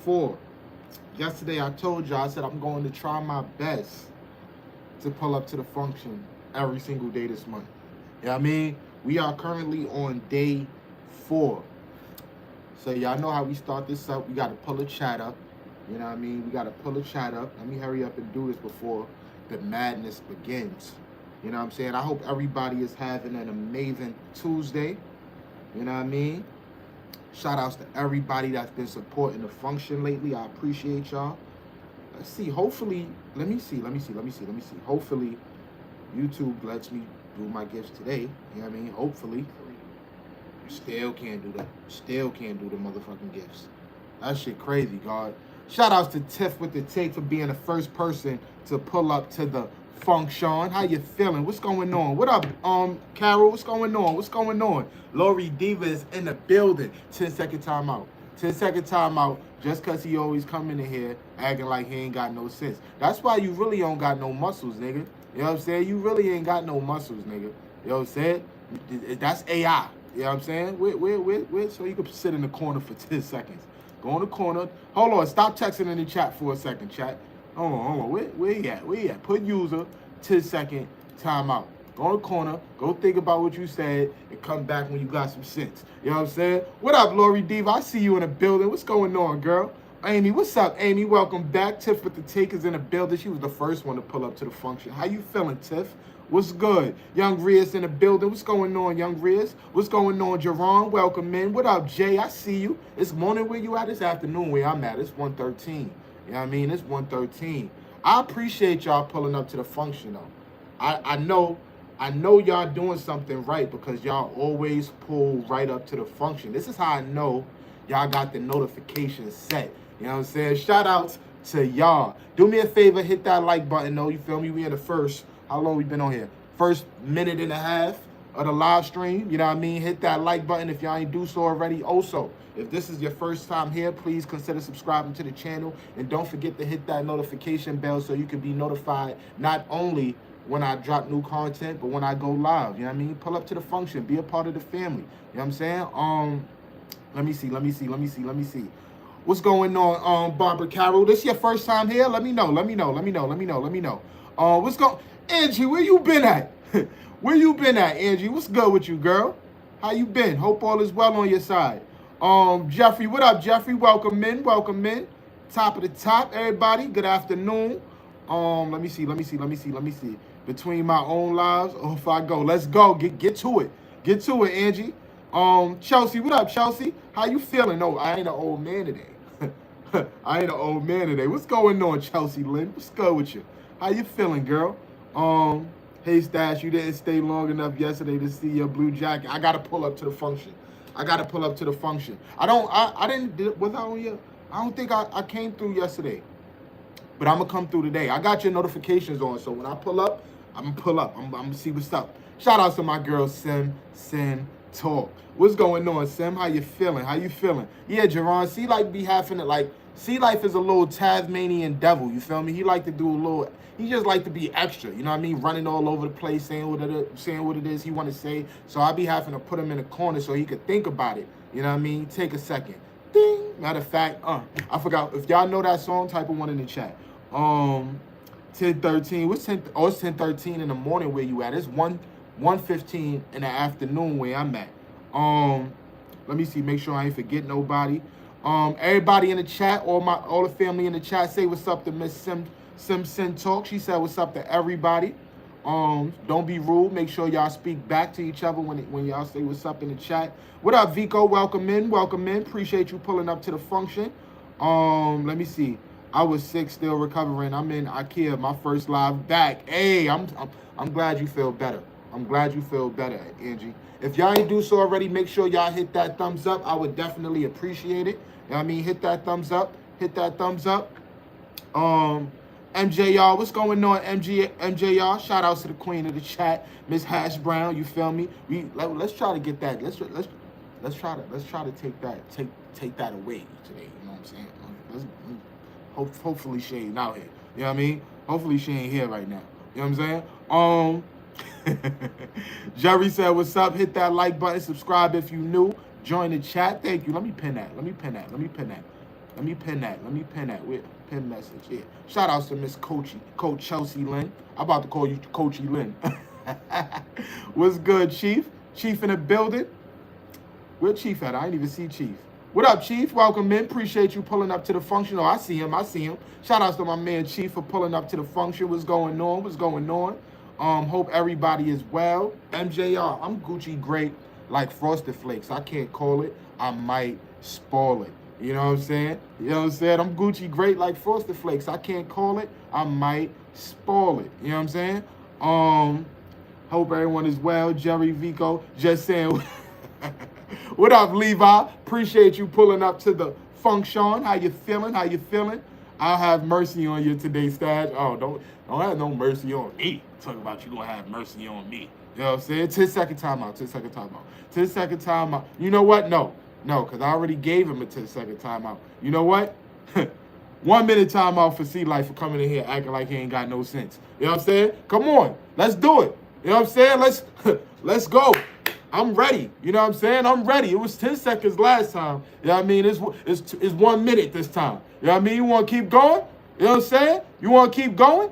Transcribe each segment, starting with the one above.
4. Yesterday I told you, I said I'm going to try my best to pull up to the function every single day this month. You know what I mean? We are currently on day 4. So y'all know how we start this up. We got to pull a chat up. You know what I mean? We got to pull a chat up. Let me hurry up and do this before the madness begins. You know what I'm saying? I hope everybody is having an amazing Tuesday. You know what I mean? Shout outs to everybody that's been supporting the function lately. I appreciate y'all. Let's see. Hopefully, let me see. Hopefully, YouTube lets me do my gifts today. You know what I mean? Hopefully. Still can't do that. Still can't do the motherfucking gifts. That shit crazy, God. Shout outs to Tiff with the take for being the first person to pull up to the function. How you feeling? What's going on? What up, Carol? What's going on? What's going on? Lori Diva is in the building. 10-second timeout. 10-second timeout. Just cause he always coming in here acting like he ain't got no sense. That's why you really don't got no muscles, nigga. You know what I'm saying? You really ain't got no muscles, nigga. You know what I'm saying? That's AI. You know what I'm saying? Wait, so you can sit in the corner for 10 seconds. Go in the corner. Hold on. Stop texting in the chat for a second, chat. Hold on. Where you at? Where you at? Put user 10-second timeout. Go in the corner. Go think about what you said and come back when you got some sense. You know what I'm saying? What up, Lori Diva? I see you in the building. What's going on, girl? Amy, what's up, Amy? Welcome back. Tiff with the take is in the building. She was the first one to pull up to the function. How you feeling, Tiff? What's good? Young Riz in the building. What's going on, Young Riz? What's going on, Jerron? Welcome in. What up, Jay? I see you. It's morning where you at. It's afternoon where I'm at. It's 1:13. You know what I mean? It's 1:13. I appreciate y'all pulling up to the function, though. I know y'all doing something right because y'all always pull right up to the function. This is how I know y'all got the notifications set. You know what I'm saying? Shout outs to y'all. Do me a favor, hit that like button, though. You feel me? We in the first... How long we been on here? First minute and a half of the live stream. You know what I mean? Hit that like button if y'all ain't do so already. Also, if this is your first time here, please consider subscribing to the channel. And don't forget to hit that notification bell so you can be notified not only when I drop new content, but when I go live. You know what I mean? Pull up to the function. Be a part of the family. You know what I'm saying? Let me see. What's going on, Barbara Carroll? This your first time here? Let me know. What's going... Angie, where you been at? Where you been at, Angie? What's good with you, girl? How you been? Hope all is well on your side. Jeffrey, what up, Jeffrey? Welcome in. Top of the top, everybody. Good afternoon. Let me see. Between my own lives, if I go, let's go. Get to it, Angie. Chelsea, what up, Chelsea? How you feeling? No, I ain't an old man today. What's going on, Chelsea Lynn? What's good with you? How you feeling, girl? Hey Stash, you didn't stay long enough yesterday to see your blue jacket. I gotta pull up to the function. I didn't, was I on here? I don't think I came through yesterday. But I'm gonna come through today. I got your notifications on, so when I pull up, I'm gonna pull up. I'm gonna see what's up. Shout out to my girl Sim Talk. What's going on, Sim? How you feeling? Yeah, Jerron, C like be having it like C Life is a little Tasmanian devil, you feel me? He like to do a little, he just like to be extra, you know what I mean? Running all over the place, saying what it is he want to say. So I be having to put him in a corner so he could think about it, you know what I mean? Take a second. Ding. Matter of fact, I forgot. If y'all know that song, type of one in the chat. 10:13. What's 10? Oh, it's 10:13 in the morning where you at. It's 1:15 in the afternoon where I'm at. Let me see, make sure I ain't forget nobody. Everybody in the chat, all the family in the chat, say what's up to Miss Simpson Talk. She said what's up to everybody. Don't be rude. Make sure y'all speak back to each other when y'all say what's up in the chat. What up, Vico? Welcome in. Appreciate you pulling up to the function. Let me see. I was sick, still recovering. I'm in IKEA, my first live back. Hey, I'm glad you feel better. Angie. If y'all ain't do so already, make sure y'all hit that thumbs up. I would definitely appreciate it. You know what I mean? Hit that thumbs up. MJR, what's going on, MJR? Shout outs to the queen of the chat, Miss Hash Brown. You feel me? Let's try to get that. Let's try to take that away today. You know what I'm saying? Hopefully she ain't out here. You know what I mean? Hopefully she ain't here right now. You know what I'm saying? Jerry said, what's up? Hit that like button. Subscribe if you new. Join the chat. Thank you. Let me pin that. Let me pin that. Wait, pin message. Yeah. Shout outs to Miss Coach Chelsea Lynn. I'm about to call you Coachy Lynn. What's good, Chief? Chief in the building. Where Chief at? I didn't even see Chief. What up, Chief? Welcome in. Appreciate you pulling up to the function. Oh, I see him. Shout outs to my man Chief for pulling up to the function. What's going on? Hope everybody is well. MJR, I'm Gucci great like Frosted Flakes. I can't call it. I might spoil it. You know what I'm saying? I'm Gucci great like Frosted Flakes. I can't call it. I might spoil it. You know what I'm saying? Hope everyone is well. Jerry Vico, just saying. What up, Levi? Appreciate you pulling up to the function. How you feeling? I'll have mercy on you today, Stash. Oh, don't have no mercy on me. Talk about you gonna have mercy on me. You know what I'm saying? 10-second timeout. You know what? No, because I already gave him a 10-second timeout. You know what? 1 minute timeout for C-Life for coming in here acting like he ain't got no sense. You know what I'm saying? Come on, let's do it. You know what I'm saying? Let's go. I'm ready. You know what I'm saying? I'm ready. It was 10 seconds last time. You know what I mean? It's 1 minute this time. You know what I mean? You want to keep going? You know what I'm saying? You want to keep going?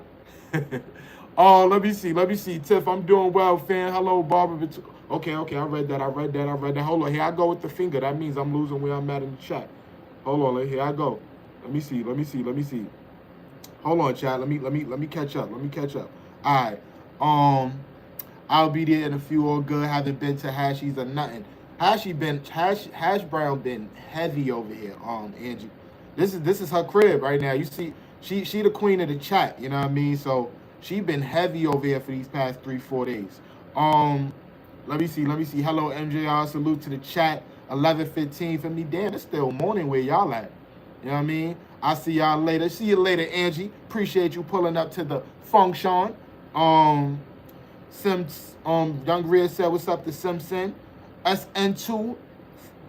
Oh, let me see. Tiff, I'm doing well, fan. Hello, Barbara. Okay. I read that. Hold on. Here I go with the finger. That means I'm losing where I'm at in the chat. Hold on. Here I go. Let me see. Hold on, chat. Let me catch up. All right. I'll be there in a few. All good. Haven't been to Hashies or nothing. Hash Brown been heavy over here. Angie, this is her crib right now. You see, she the queen of the chat. You know what I mean? So she been heavy over here for these past 3-4 days. Let me see. Hello, MJR. Salute to the chat. 11:15 for me. Damn, it's still morning where y'all at. You know what I mean? I'll see y'all later. See you later, Angie. Appreciate you pulling up to the function. Young Rhea said, what's up to Simpson? SN2.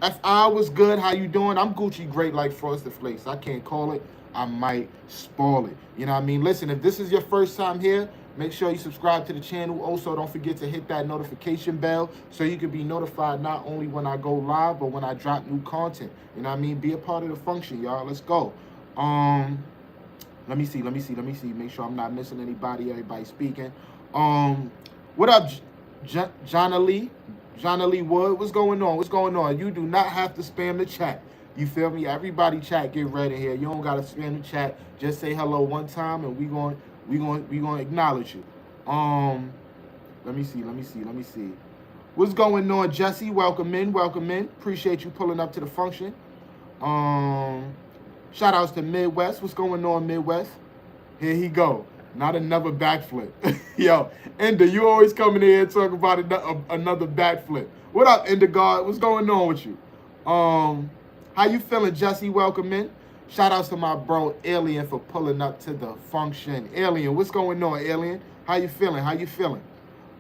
FI was good. How you doing? I'm Gucci great like Frosted Flakes. I can't call it. I might spoil it. You know what I mean? Listen, if this is your first time here, make sure you subscribe to the channel. Also, don't forget to hit that notification bell so you can be notified not only when I go live, but when I drop new content. You know what I mean? Be a part of the function, y'all. Let's go. Let me see. Make sure I'm not missing anybody. Everybody speaking. What up, Jonna Lee Wood? What's going on? You do not have to spam the chat. You feel me? Everybody chat, get ready here. You don't gotta spam the chat. Just say hello one time and we gonna acknowledge you. Let me see. What's going on, Jesse? Welcome in. Appreciate you pulling up to the function. Shout outs to Midwest. What's going on, Midwest? Here he go. Not another backflip. Yo, Ender, you always come in here and talk about another backflip. What up, Ender God? What's going on with you? How you feeling, Jesse? Welcome in. Shout outs to my bro Alien for pulling up to the function. Alien, what's going on, Alien? How you feeling?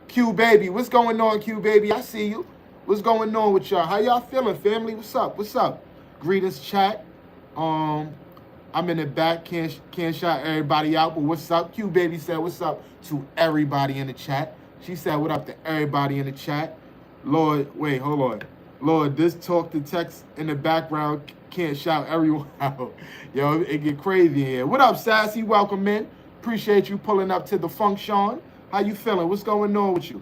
Q Baby, what's going on, Q Baby? I see you. What's going on with y'all? How y'all feeling, family? What's up? Greetings, chat. I'm in the back, can't shout everybody out, but what's up? Q Baby said what's up to everybody in the chat. She said what up to everybody in the chat. Lord, wait, hold on. Lord, this talk to text in the background can't shout everyone out. Yo, it get crazy in here. What up, Sassy? Welcome in. Appreciate you pulling up to the function. How you feeling? What's going on with you?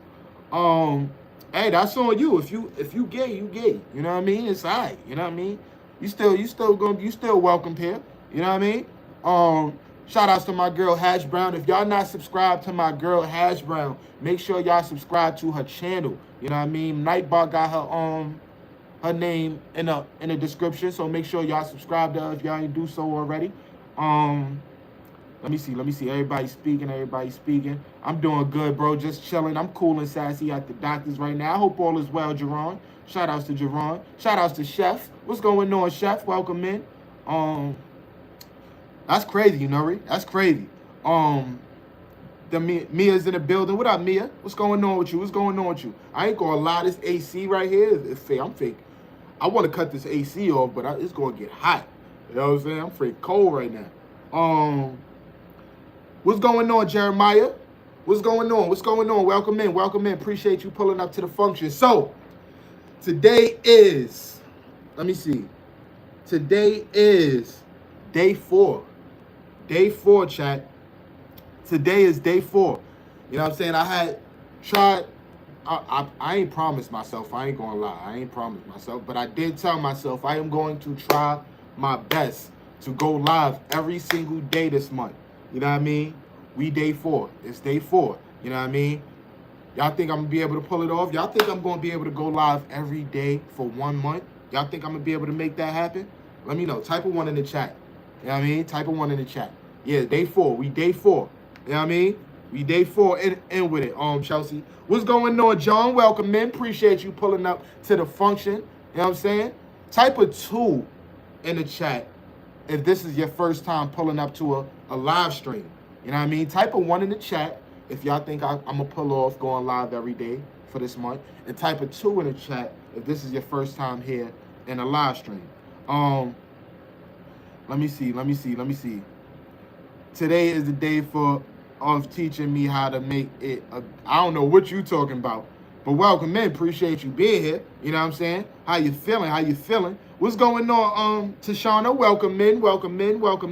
Hey, that's on you. If you gay, you gay. You know what I mean? It's all right. You know what I mean? You still welcome here. You know what I mean? Shout outs to my girl Hash Brown. If y'all not subscribed to my girl Hash Brown, make sure y'all subscribe to her channel. You know what I mean? Nightbot got her name in the description, so make sure y'all subscribe to her if y'all ain't do so already. Let me see. Everybody speaking. I'm doing good, bro. Just chilling. I'm cool and sassy at the doctor's right now. I hope all is well, Jerron. Shout outs to Jerron. Shout outs to Chef. What's going on, Chef? Welcome in. That's crazy, you know, Rick? That's crazy. Mia's in the building. What up, Mia? What's going on with you? I ain't gonna lie, this AC right here is fake. I'm fake. I want to cut this AC off, but it's gonna get hot. You know what I'm saying? I'm freaking cold right now. What's going on, Jeremiah? What's going on? Welcome in. Appreciate you pulling up to the function. So, today is, let me see. Today is day 4. Day 4, chat. Today is day 4. You know what I'm saying? I had tried. I ain't promised myself. I ain't gonna lie. I ain't promised myself. But I did tell myself I am going to try my best to go live every single day this month. You know what I mean? We day 4. It's day 4. You know what I mean? Y'all think I'm gonna be able to pull it off? Y'all think I'm gonna be able to go live every day for 1 month? Y'all think I'm gonna be able to make that happen? Let me know. Type a 1 in the chat. You know what I mean? Type a 1 in the chat. Yeah, day 4. We day 4. You know what I mean? We day 4 in with it. Chelsea. What's going on, John? Welcome in. Appreciate you pulling up to the function. You know what I'm saying? Type a 2 in the chat if this is your first time pulling up to a live stream. You know what I mean? Type a 1 in the chat if y'all think I'm going to pull off going live every day for this month. And type a 2 in the chat if this is your first time here in a live stream. Let me see. Today is the day of teaching me how to make it. I don't know what you talking about, but welcome in. Appreciate you being here. You know what I'm saying? How you feeling? What's going on, Tashana? Welcome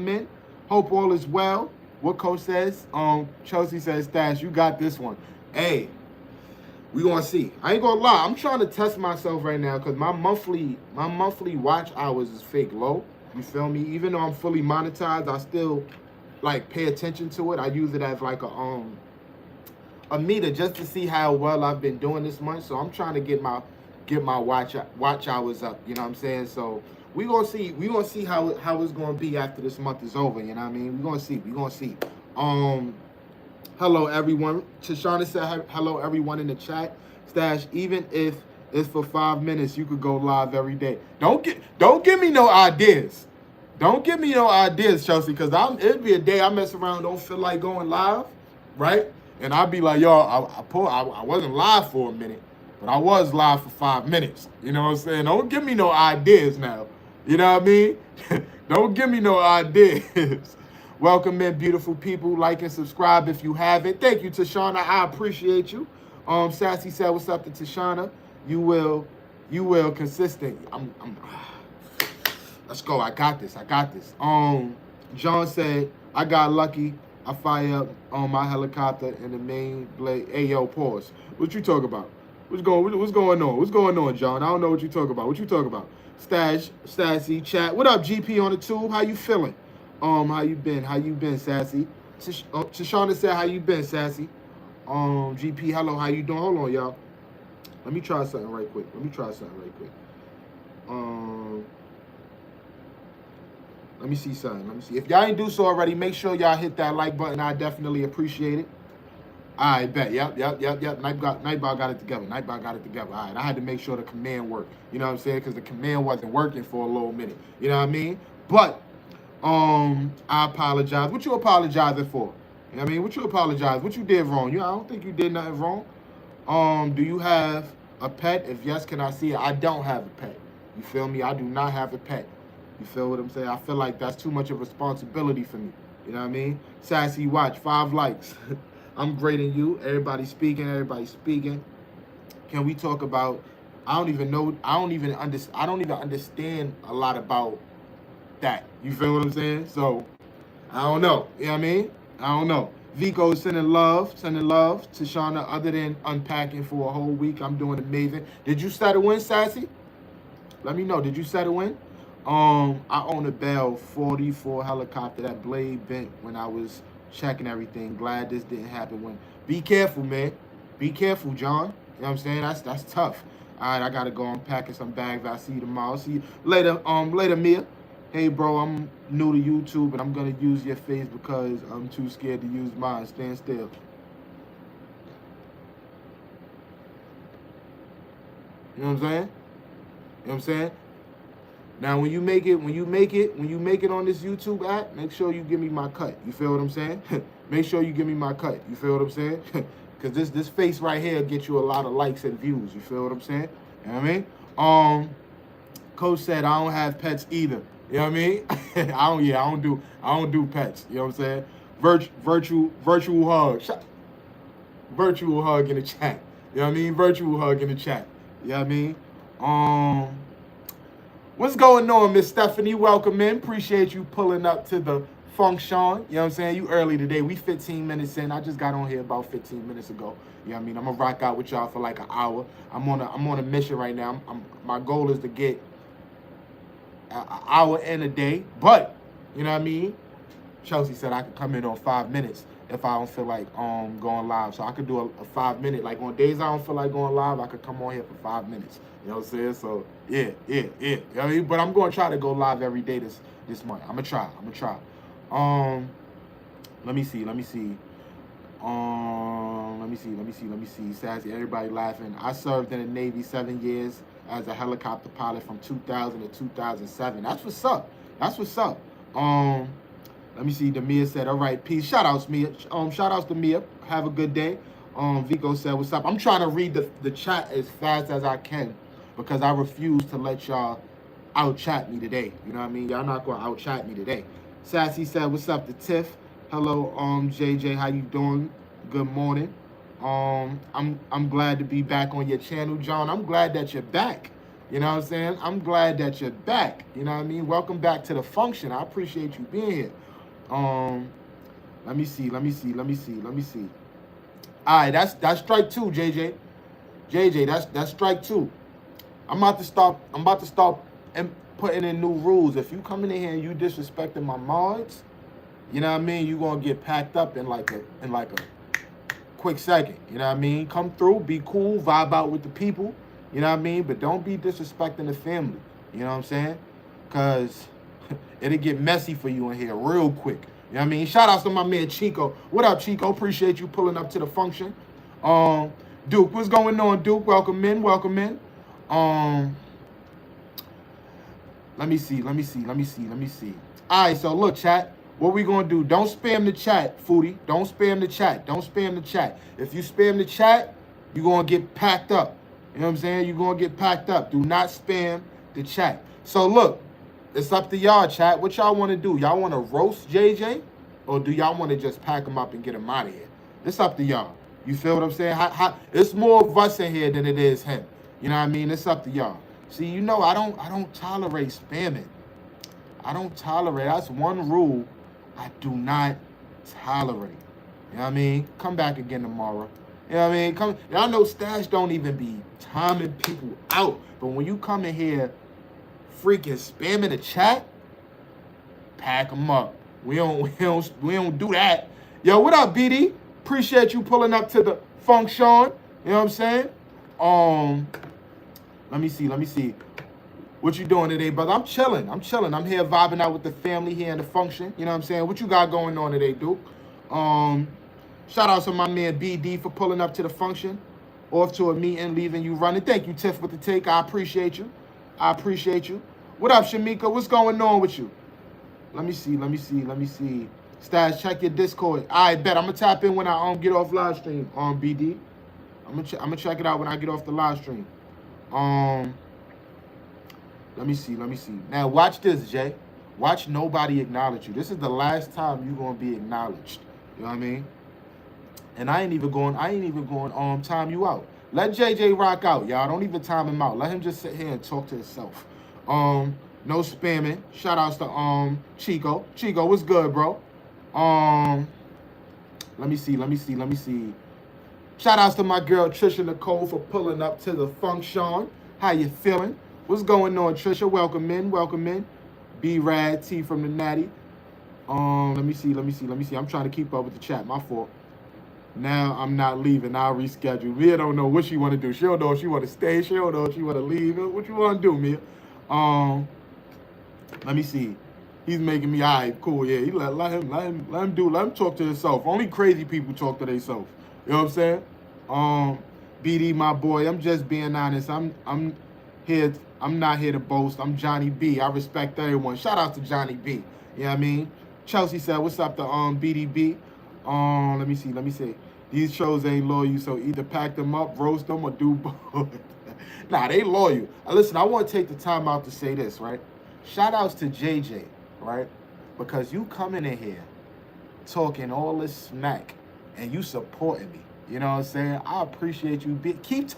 in. Hope all is well. What coach says? Chelsea says, Stash, you got this one. Hey, we gonna see. I ain't gonna lie. I'm trying to test myself right now because my monthly watch hours is fake low. You feel me? Even though I'm fully monetized, I still like pay attention to it. I use it as like a meter just to see how well I've been doing this month. So I'm trying to get my watch hours up. You know what I'm saying? So we gonna see how it's gonna be after this month is over. You know what I mean? We gonna see. Hello everyone. Tashana said hello everyone in the chat. Stash, even if it's for 5 minutes, you could go live every day. Don't give me no ideas. Don't give me no ideas, Chelsea, because it'd be a day I mess around, don't feel like going live, right? And I'd be like, yo, I wasn't live for a minute, but I was live for 5 minutes. You know what I'm saying? Don't give me no ideas now. You know what I mean? Don't give me no ideas. Welcome in, beautiful people. Like and subscribe if you haven't. Thank you, Tashana. I appreciate you. Sassy said, what's up to Tashana? You will consistent. Let's go. I got this. John said, I got lucky. I fired up on my helicopter in the main blade. Hey, yo, pause. What you talk about? What's going on? What's going on, John? I don't know what you talk about. What you talk about? Stash, Sassy, chat. What up, GP on the tube? How you feeling? How you been, Sassy? Tashana said, how you been, Sassy? GP, hello, how you doing? Hold on, y'all. Let me try something right quick. Let me see something. If y'all ain't do so already, make sure y'all hit that like button. I definitely appreciate it. I bet. Yep. Nightbot got it together. All right. I had to make sure the command worked. You know what I'm saying? Because the command wasn't working for a little minute. You know what I mean? But I apologize. What you apologizing for? You know what I mean? What you apologize? What you did wrong? I don't think you did nothing wrong. Do you have a pet? If yes, can I see it? I don't have a pet. You feel me? I do not have a pet. You feel what I'm saying? I feel like that's too much of responsibility for me. You know what I mean? Sassy watch, 5 likes. I'm grading you. Everybody speaking. Can we talk about? I don't even understand a lot about that. You feel what I'm saying? So I don't know. You know what I mean? I don't know. Vico sending love to Tashana. Other than unpacking for a whole week, I'm doing amazing. Did you settle in, Sassy? Let me know. Did you settle in? I own a Bell 44 helicopter. That blade bent when I was checking everything. Glad this didn't happen. Be careful, man. Be careful, John. You know what I'm saying? That's tough. All right, I gotta go. I'm packing some bags. I'll see you tomorrow. See you later. Later, Mia. Hey, bro, I'm new to YouTube and I'm gonna use your face because I'm too scared to use mine. Stand still. You know what I'm saying? Now, when you make it on this YouTube app, make sure you give me my cut. You feel what I'm saying? Make sure you give me my cut. You feel what I'm saying? Because this face right here gets you a lot of likes and views. You feel what I'm saying? You know what I mean? Coach said I don't have pets either. You know what I mean? I don't do pets. You know what I'm saying? Virtual hug. Virtual hug in the chat. You know what I mean? Virtual hug in the chat. You know what I mean? What's going on, Miss Stephanie? Welcome in. Appreciate you pulling up to the function. You know what I'm saying? You early today. We 15 minutes in. I just got on here about 15 minutes ago. You know what I mean? I'm gonna rock out with y'all for like an hour. I'm on a mission right now. My goal is to get an hour in a day. But you know what I mean? Chelsea said I could come in on 5 minutes if I don't feel like going live. So I could do a 5 minute. Like on days I don't feel like going live, I could come on here for 5 minutes. You know what I'm saying? So yeah. You know what I mean? But I'm gonna try to go live every day this month. I'm gonna try. Let me see. Let me see. Sassy, everybody laughing. I served in the Navy 7 years as a helicopter pilot from 2000 to 2007. That's what's up. Let me see. Demia said, all right, peace. Shout outs, Mia. Shout outs to Mia. Have a good day. Vico said, what's up? I'm trying to read the chat as fast as I can because I refuse to let y'all out chat me today. You know what I mean? Y'all not gonna out chat me today. Sassy said, what's up to Tiff? Hello, JJ, how you doing? Good morning. I'm glad to be back on your channel, John. I'm glad that you're back. You know what I'm saying? I'm glad that you're back. You know what I mean? Welcome back to the function. I appreciate you being here. Let me see. All right, that's strike 2, JJ, that's strike 2. I'm about to start putting in new rules. If you coming in here and you disrespecting my mods, you know what I mean? You gonna get packed up in like a quick second. You know what I mean? Come through, be cool, vibe out with the people. You know what I mean? But don't be disrespecting the family. You know what I'm saying? Cause it'll get messy for you in here real quick. You know what I mean? Shout outs to my man Chico. What up, Chico? Appreciate you pulling up to the function. Duke, what's going on, Duke? Welcome in. Let me see. All right, so look, chat. What we gonna do? Don't spam the chat, Foodie. Don't spam the chat. If you spam the chat, you gonna get packed up. You know what I'm saying? You're gonna get packed up. Do not spam the chat. So look, it's up to y'all, chat. What y'all want to do? Y'all want to roast JJ? Or do y'all want to just pack him up and get him out of here? It's up to y'all. You feel what I'm saying? It's more of us in here than it is him. You know what I mean? It's up to y'all. See, you know, I don't tolerate spamming. I don't tolerate. That's one rule I do not tolerate. You know what I mean? Come back again tomorrow. You know what I mean? Y'all know Stash don't even be timing people out. But when you come in here freaking spamming the chat, pack them up. We don't do that. Yo, what up, BD? Appreciate you pulling up to the function. You know what I'm saying? Let me see. What you doing today, brother? I'm chilling. I'm here vibing out with the family here in the function. You know what I'm saying? What you got going on today, Duke? Shout out to my man BD for pulling up to the function. Off to a meeting, leaving you running. Thank you, Tiff, with the take. I appreciate you. What up, Shamika? What's going on with you? Let me see. Stash, check your Discord. I bet. I'm going to tap in when I get off live stream on BD. I'm gonna check it out when I get off the live stream. Let me see. Now watch this, Jay. Watch nobody acknowledge you. This is the last time you're gonna be acknowledged. You know what I mean? And I ain't even going time you out. Let JJ rock out, y'all. Don't even time him out. Let him just sit here and talk to himself. No spamming. Shout outs to Chico. Chico, what's good, bro? Let me see. Shout outs to my girl Trisha Nicole for pulling up to the function. How you feeling? What's going on, Trisha? Welcome in. B-Rad, T from the Natty. Let me see. I'm trying to keep up with the chat. My fault. Now I'm not leaving. I'll reschedule. Mia don't know what she want to do. She don't know if she want to stay. She don't know if she want to leave. What you want to do, Mia? Let me see. He's making me, all right, cool. Yeah, let him talk to himself. Only crazy people talk to themselves. You know what I'm saying? BD, my boy, I'm just being honest. I'm here. I'm not here to boast. I'm Johnny B. I respect everyone. Shout out to Johnny B. You know what I mean? Chelsea said, what's up to BDB? Let me see. These shows ain't loyal, so either pack them up, roast them, or do both. Nah, they loyal. Listen, I want to take the time out to say this, right? Shout outs to JJ, right? Because you coming in here talking all this smack and you supporting me. You know what I'm saying? I appreciate you. Keep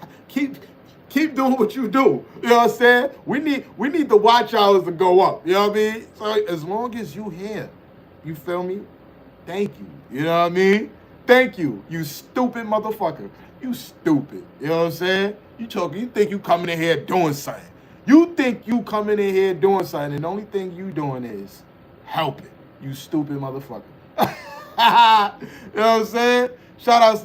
Keep doing what you do. You know what I'm saying? We need the watch hours to go up. You know what I mean? So as long as you here, you feel me? Thank you. You know what I mean? Thank you. You stupid motherfucker. You stupid. You know what I'm saying? You think you coming in here doing something. You think you coming in here doing something, and the only thing you doing is helping. You stupid motherfucker. You know what I'm saying? Shout outs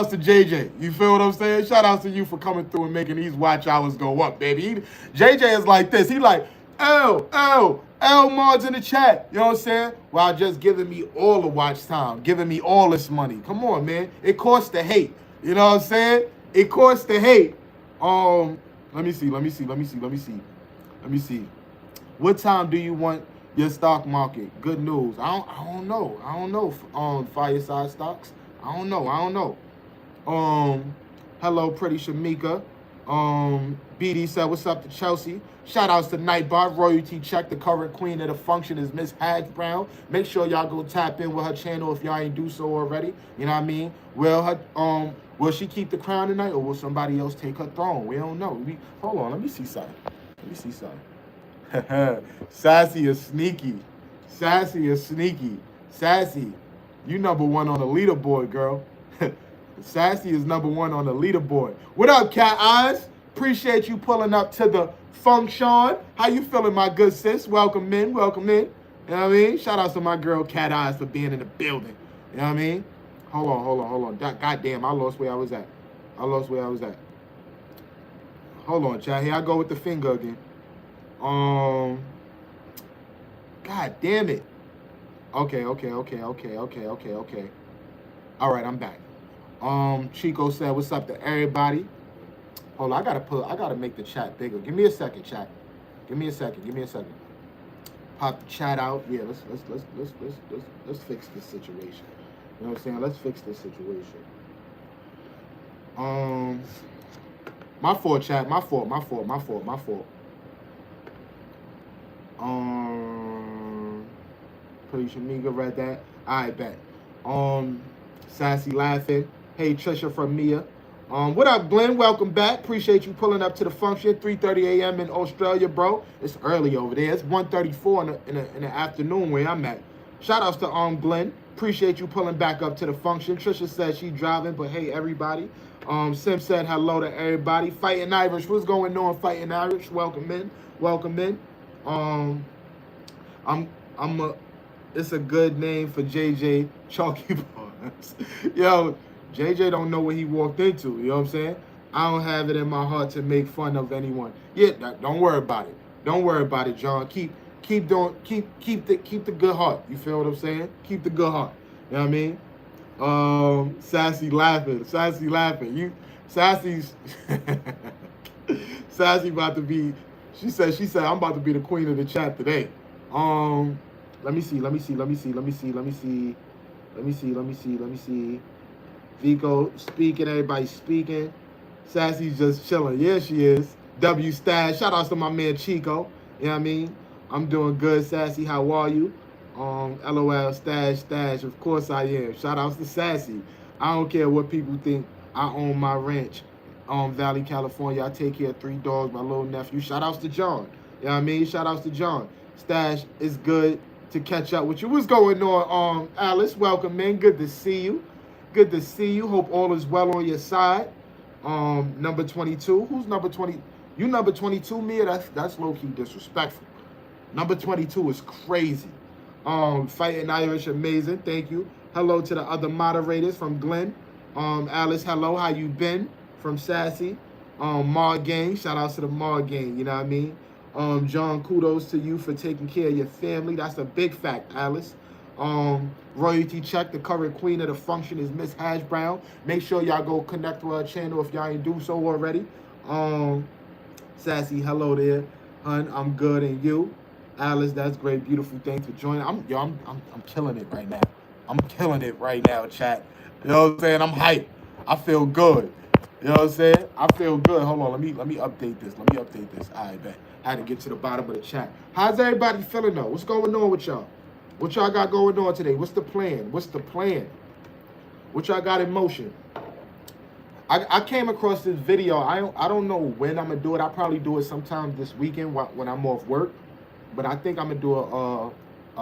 to JJ. You feel what I'm saying? Shout outs to you for coming through and making these watch hours go up, baby. JJ is like this. He like, L mods in the chat. You know what I'm saying? While just giving me all the watch time, giving me all this money. Come on, man. It costs to hate. You know what I'm saying? It costs to hate. Let me see. What time do you want your stock market? Good news. I don't know. Fireside stocks. I don't know. Hello, pretty Shamika. BD said, what's up to Chelsea? Shout outs to Nightbot, Royalty Check. The current queen of the function is Miss Hash Brown. Make sure y'all go tap in with her channel if y'all ain't do so already. You know what I mean? Will she keep the crown tonight, or will somebody else take her throne? We don't know. Hold on, let me see something. Sassy is sneaky. Sassy, you number one on the leaderboard, girl. Sassy is number one on the leaderboard. What up, Cat Eyes? Appreciate you pulling up to the function. How you feeling, my good sis? Welcome in. You know what I mean? Shout out to my girl Cat Eyes for being in the building. You know what I mean? Hold on. Goddamn, I lost where I was at. Hold on, chat. Here I go with the finger again. God damn it. Okay. All right, I'm back. Chico said, what's up to everybody? Hold on, I gotta make the chat bigger. Give me a second, chat. Give me a second. Pop the chat out. Yeah, let's fix this situation. You know what I'm saying? Let's fix this situation. My fault, chat. My fault. Pretty Shamiga read that. I bet. Sassy laughing. Hey, Trisha from Mia. What up, Glenn? Welcome back. Appreciate you pulling up to the function. 3:30 a.m. in Australia, bro. It's early over there. It's 1:34 in the afternoon where I'm at. Shout outs to Glenn. Appreciate you pulling back up to the function. Trisha said she's driving, but hey, everybody. Sim said hello to everybody. Fighting Irish. What's going on, Fighting Irish? Welcome in. It's a good name for JJ Chalky Bars. Yo, JJ don't know what he walked into. You know what I'm saying? I don't have it in my heart to make fun of anyone. Yeah, don't worry about it. Don't worry about it, John. Keep the good heart. You feel what I'm saying? Keep the good heart. You know what I mean? Sassy laughing. Sassy's Sassy about to be. She said I'm about to be the queen of the chat today. Let me see. Vico speaking, everybody speaking. Sassy's just chilling. Yeah, she is. W Stash. Shout outs to my man Chico. You know what I mean? I'm doing good, Sassy. How are you? LOL, Stash. Of course I am. Shout outs to Sassy. I don't care what people think. I own my ranch. Valley, California. I take care of 3 dogs, my little nephew. Shout outs to John. You know what I mean? Shout outs to John. Stash, it's good to catch up with you. What's going on, Alice? Welcome in. Good to see you. Hope all is well on your side. Number 22. Who's number 20? You number 22, Mia? That's low-key disrespectful. Number 22 is crazy. Fighting Irish, amazing. Thank you. Hello to the other moderators from Glenn. Alice, hello. How you been? From Sassy. Mar Gang. Shout out to the Mar Gang. You know what I mean? John, kudos to you for taking care of your family. That's a big fact, Alice. Royalty Check, the current queen of the function is Miss Hash Brown. Make sure y'all go connect with her channel if y'all ain't do so already. Sassy, hello there. Hun, I'm good, and you? Alice, that's great, beautiful. Thanks for joining. I'm killing it right now. I'm killing it right now, chat. You know what I'm saying? I'm hyped. I feel good. You know what I'm saying? I feel good. Hold on, let me update this. All right, bet. I had to get to the bottom of the chat. How's everybody feeling though? What's going on with y'all? What y'all got going on today? What's the plan? What y'all got in motion? I came across this video. I don't know when I'm gonna do it. I'll probably do it sometime this weekend when I'm off work. But I think I'm gonna do a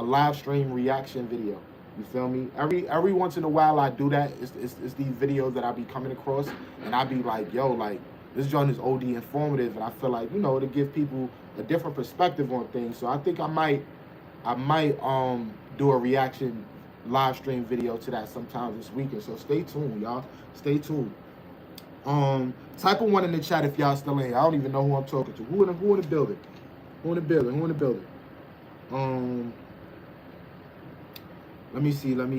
live stream reaction video. You feel me? Every once in a while I do that. It's these videos that I be coming across, and I be like, yo, like this joint is OD informative, and I feel like, you know, to give people a different perspective on things. So I think I might do a reaction live stream video to that sometime this weekend. So stay tuned, y'all. Stay tuned. Type of one in the chat if y'all still in here. I don't even know who I'm talking to. Who in the building? Who in the building? Who in the building? Let me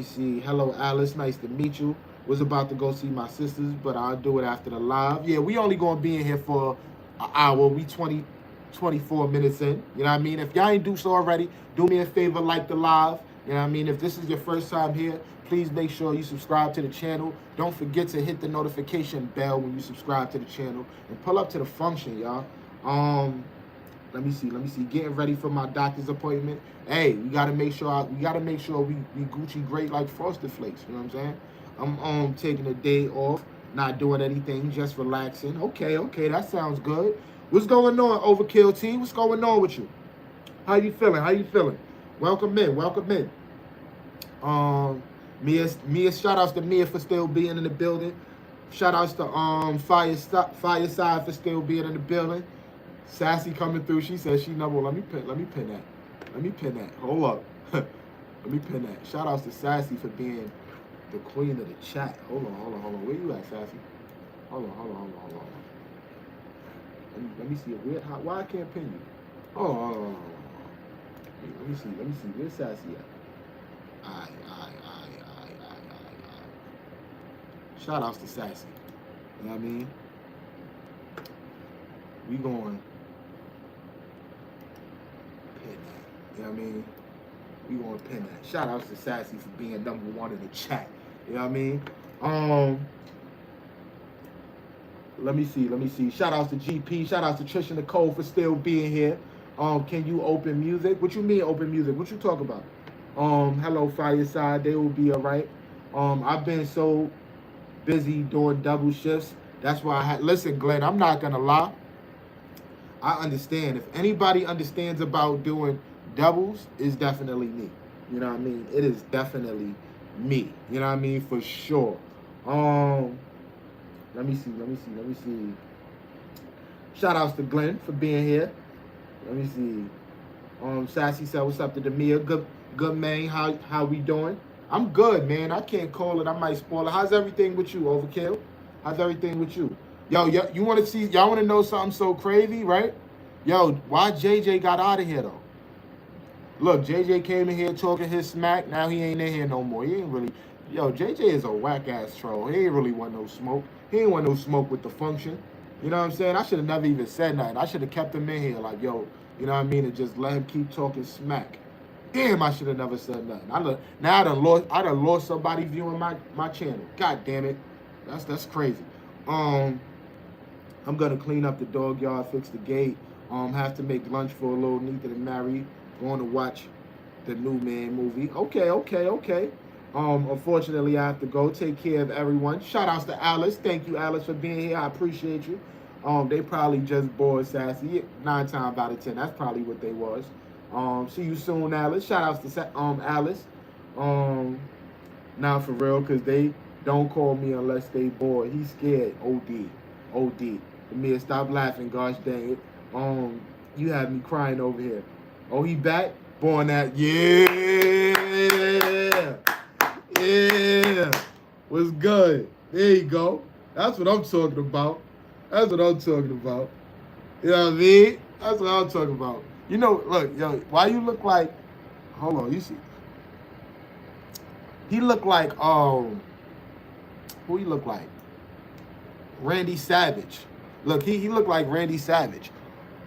see. Hello, Alice. Nice to meet you. Was about to go see my sisters, but I'll do it after the live. Yeah, we only gonna be in here for an hour. We 24 minutes in. You know what I mean? If y'all ain't do so already, do me a favor, like the live. You know what I mean? If this is your first time here, please make sure you subscribe to the channel. Don't forget to hit the notification bell when you subscribe to the channel. And pull up to the function, y'all. Let me see. Getting ready for my doctor's appointment. Hey, we gotta make sure we Gucci great like Frosted Flakes. You know what I'm saying? I'm taking a day off, not doing anything, just relaxing. Okay, that sounds good. What's going on, Overkill T? What's going on with you? How you feeling? Welcome in. Mia, shout outs to Mia for still being in the building. Shout outs to Fireside for still being in the building. Sassy coming through. She says she number one. Let me pin that. Hold up. Let me pin that. Shout outs to Sassy for being the queen of the chat. Hold on. Where you at, Sassy? Hold on. Let me see a weird hot. Why I can't pin you? Oh. Let me see. Where's Sassy at? Aye. Shout outs to Sassy. You know what I mean? We going pin that. You know what I mean? We going to pin that. Shout outs to Sassy for being number one in the chat. You know what I mean? Let me see. Shout outs to GP. Shout outs to Trisha Nicole for still being here. Can you open music? What you mean open music? What you talk about? Hello, Fireside. They will be all right. I've been so busy doing double shifts. That's why I had. Listen, Glenn, I'm not gonna lie. I understand. If anybody understands about doing doubles, it's definitely me. You know what I mean? It is definitely me. You know what I mean? For sure. Let me see. Shout outs to Glenn for being here. Let me see. Sassy said, what's up to Demia? Good man. How we doing? I'm good, man. I can't call it. I might spoil it. How's everything with you, Overkill? How's everything with you? Yo, you want to see? Y'all want to know something so crazy, right? Yo, why JJ got out of here though? Look, JJ came in here talking his smack. Now he ain't in here no more. He ain't really. Yo, JJ is a whack ass troll. He ain't really want no smoke. He ain't want no smoke with the function. You know what I'm saying? I should have never even said nothing. I should have kept him in here like, yo, you know what I mean, and just let him keep talking smack. Damn, I should have never said nothing. I done lost somebody viewing my channel. God damn it. That's crazy. I'm gonna clean up the dog yard, fix the gate. Have to make lunch for a little Nita and Mary. Going to watch the New Man movie. Okay. Unfortunately, I have to go. Take care of everyone. Shout outs to Alice. Thank you, Alice, for being here. I appreciate you. They probably just bored Sassy. 9 times out of 10, that's probably what they was. See you soon, Alice. Shout outs to Alice. Now for real, because they don't call me unless they bored. He's scared. OD. Amir, stop laughing, gosh dang it. You have me crying over here. Oh, he back? Born that. Yeah. What's good? There you go. That's what I'm talking about. You know what I mean? That's what I'm talking about. You know, look, yo, why you look like, hold on, you see. He look like, who he look like? Randy Savage. Look, he looked like Randy Savage.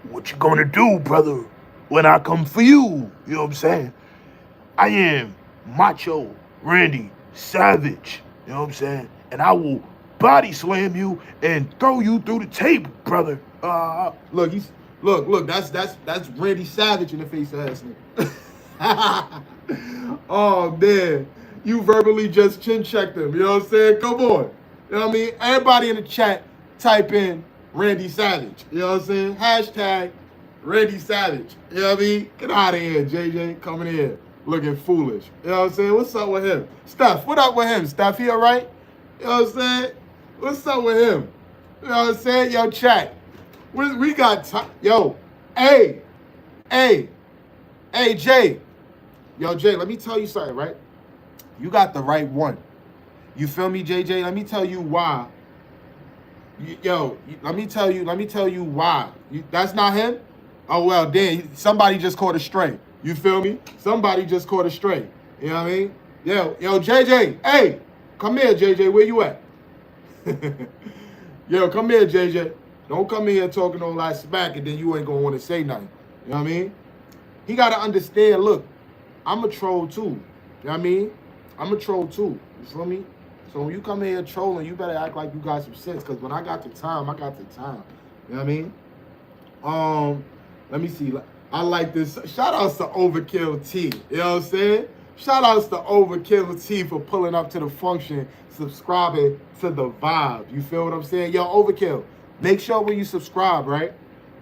What you gonna do, brother, when I come for you? You know what I'm saying? I am Macho Randy Savage. You know what I'm saying? And I will body slam you and throw you through the table, brother. Look, that's Randy Savage in the face of ass nigga. Oh man. You verbally just chin checked him. You know what I'm saying? Come on. You know what I mean? Everybody in the chat type in Randy Savage. You know what I'm saying? Hashtag Randy Savage. You know what I mean? Get out of here, JJ. Coming in looking foolish. You know what I'm saying? What's up with him? Steph, what up with him? Steph, he all right? You know what I'm saying? What's up with him? You know what I'm saying? Yo, chat. We got time. Yo, hey, Jay. Yo, Jay, let me tell you something, right? You got the right one. You feel me, JJ? Let me tell you why. Let me tell you why. That's not him? Oh, well, damn. Somebody just caught a stray. You feel me? Somebody just caught a stray. You know what I mean? Yo, JJ. Hey, come here, JJ. Where you at? Yo, come here, JJ. Don't come in here talking all that smack and then you ain't going to want to say nothing. You know what I mean? He got to understand, look, I'm a troll too. You know what I mean? I'm a troll too. You feel me? So when you come in here trolling, you better act like you got some sense. Because when I got the time, I got the time. You know what I mean? Let me see. I like this. Shout outs to Overkill T. You know what I'm saying? Shout outs to Overkill T for pulling up to the function, subscribing to the vibe. You feel what I'm saying? Yo, Overkill, make sure when you subscribe, right,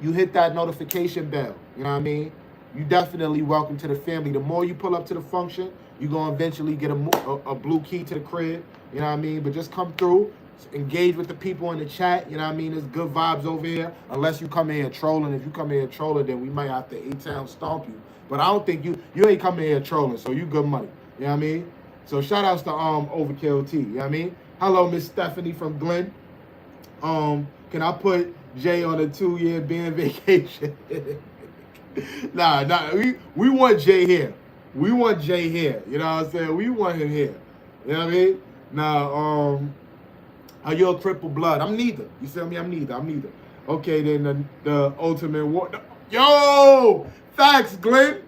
you hit that notification bell. You know what I mean? You definitely welcome to the family. The more you pull up to the function, you're going to eventually get a blue key to the crib. You know what I mean? But just come through, engage with the people in the chat. You know what I mean? There's good vibes over here. Unless you come in here trolling. If you come in here trolling, then we might have to A-Town stomp you. But I don't think you ain't coming here trolling, so you good money. You know what I mean? So shout outs to Overkill T. You know what I mean? Hello, Miss Stephanie from Glenn. Can I put Jay on a 2-year band vacation? Nah. We want Jay here. We want Jay here. You know what I'm saying? We want him here. You know what I mean? Now, are you a crippled blood? I'm neither. You feel me? I'm neither. Okay, then the ultimate war. Yo! Facts, Glenn.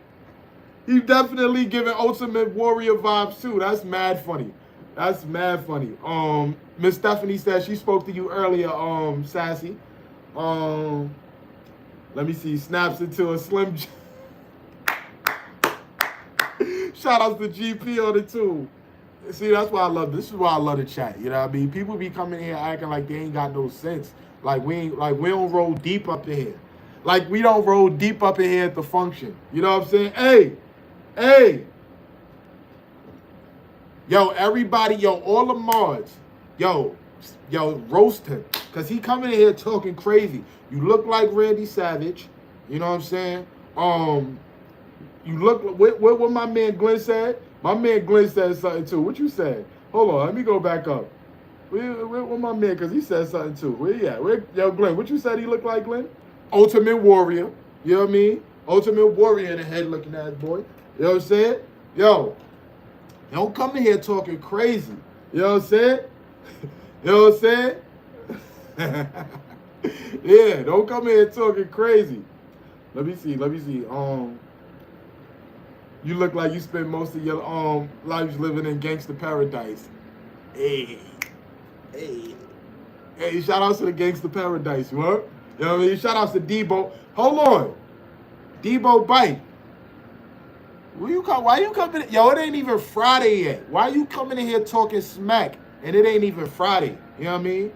He definitely giving Ultimate Warrior vibes too. That's mad funny. Miss Stephanie said she spoke to you earlier, Sassy. Let me see. Snaps into a Slim. Shout out to GP on it too. See, that's why I love this. Is why I love the chat. You know what I mean? People be coming here acting like they ain't got no sense. Like we don't roll deep up in here. Like we don't roll deep up in here at the function. You know what I'm saying? Hey. Yo, everybody, all the mods. Yo, roast him. Because he coming in here talking crazy. You look like Randy Savage. You know what I'm saying? You look, what my man Glenn said? My man Glenn said something too. What you said? Hold on, let me go back up. Where my man, because he said something too. Where he at? Yo, Glenn, what you said he looked like, Glenn? Ultimate Warrior. You know what I mean? Ultimate Warrior in the head looking ass boy. You know what I'm saying? Yo, don't come in here talking crazy. You know what I'm saying? You know what I'm saying? Yeah, don't come in here talking crazy. Let me see. You look like you spend most of your lives living in gangster paradise. Hey, shout outs to the gangster paradise, what? You know what I mean? Shout outs to Debo. Hold on. Debo Bite. Why you coming? Yo, it ain't even Friday yet. Why you coming in here talking smack and it ain't even Friday? You know what I mean?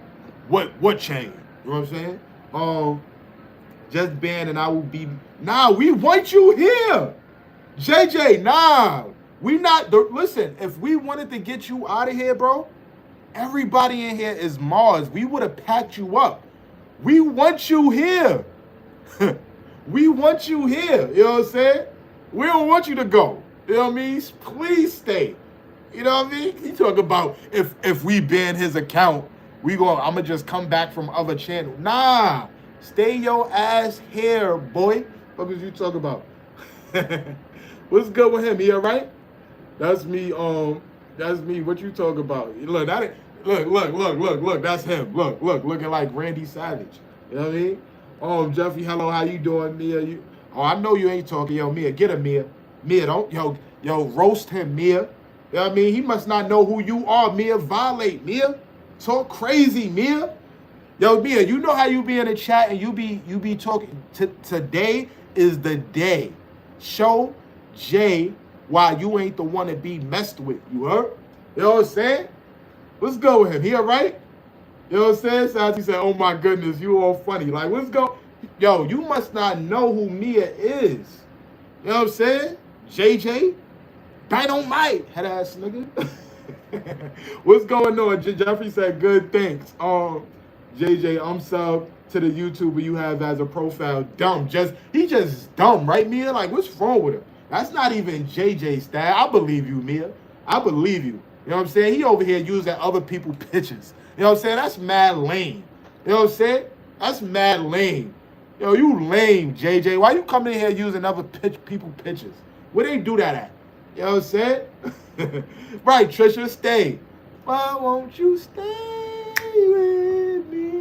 What changed? You know what I'm saying? Just banned and I will be. Nah, we want you here. JJ, nah. We not. Listen, if we wanted to get you out of here, bro, everybody in here is Mars. We would have packed you up. We want you here. We want you here. You know what I'm saying? We don't want you to go. You know what I mean? Please stay. You know what I mean? He talk about if we ban his account, I'ma just come back from other channels. Nah. Stay your ass here, boy. What was you talking about? What's good with him? He all right? That's me. That's me. What you talking about? Look, look. That's him. Look, looking like Randy Savage. You know what I mean? Jeffrey, hello, how you doing, Mia? I know you ain't talking. Yo, Mia, get him, Mia. Mia, don't, yo, roast him, Mia. You know what I mean? He must not know who you are, Mia. Violate, Mia. Talk crazy, Mia. Yo, Mia, you know how you be in the chat and you be talking. Today is the day. Show Jay why you ain't the one to be messed with. You heard? You know what I'm saying? What's good with him? He all right? You know what I'm saying? Sassy said, oh my goodness, you all funny. Like, what's going? Yo, you must not know who Mia is. You know what I'm saying? JJ, Dynamite, head ass nigga. What's going on? Jeffrey said, good, thanks. JJ, I'm sub to the YouTuber you have as a profile. Dumb. He just dumb, right, Mia? Like, what's wrong with him? That's not even JJ's style. I believe you, Mia. I believe you. You know what I'm saying? He over here using other people's pictures. You know what I'm saying? That's mad lame. You know what I'm saying? That's mad lame. Yo, you lame, JJ. Why you coming in here using other people's pictures? Where they do that at? You know what I'm saying? Right, Trisha, stay. Why won't you stay with me?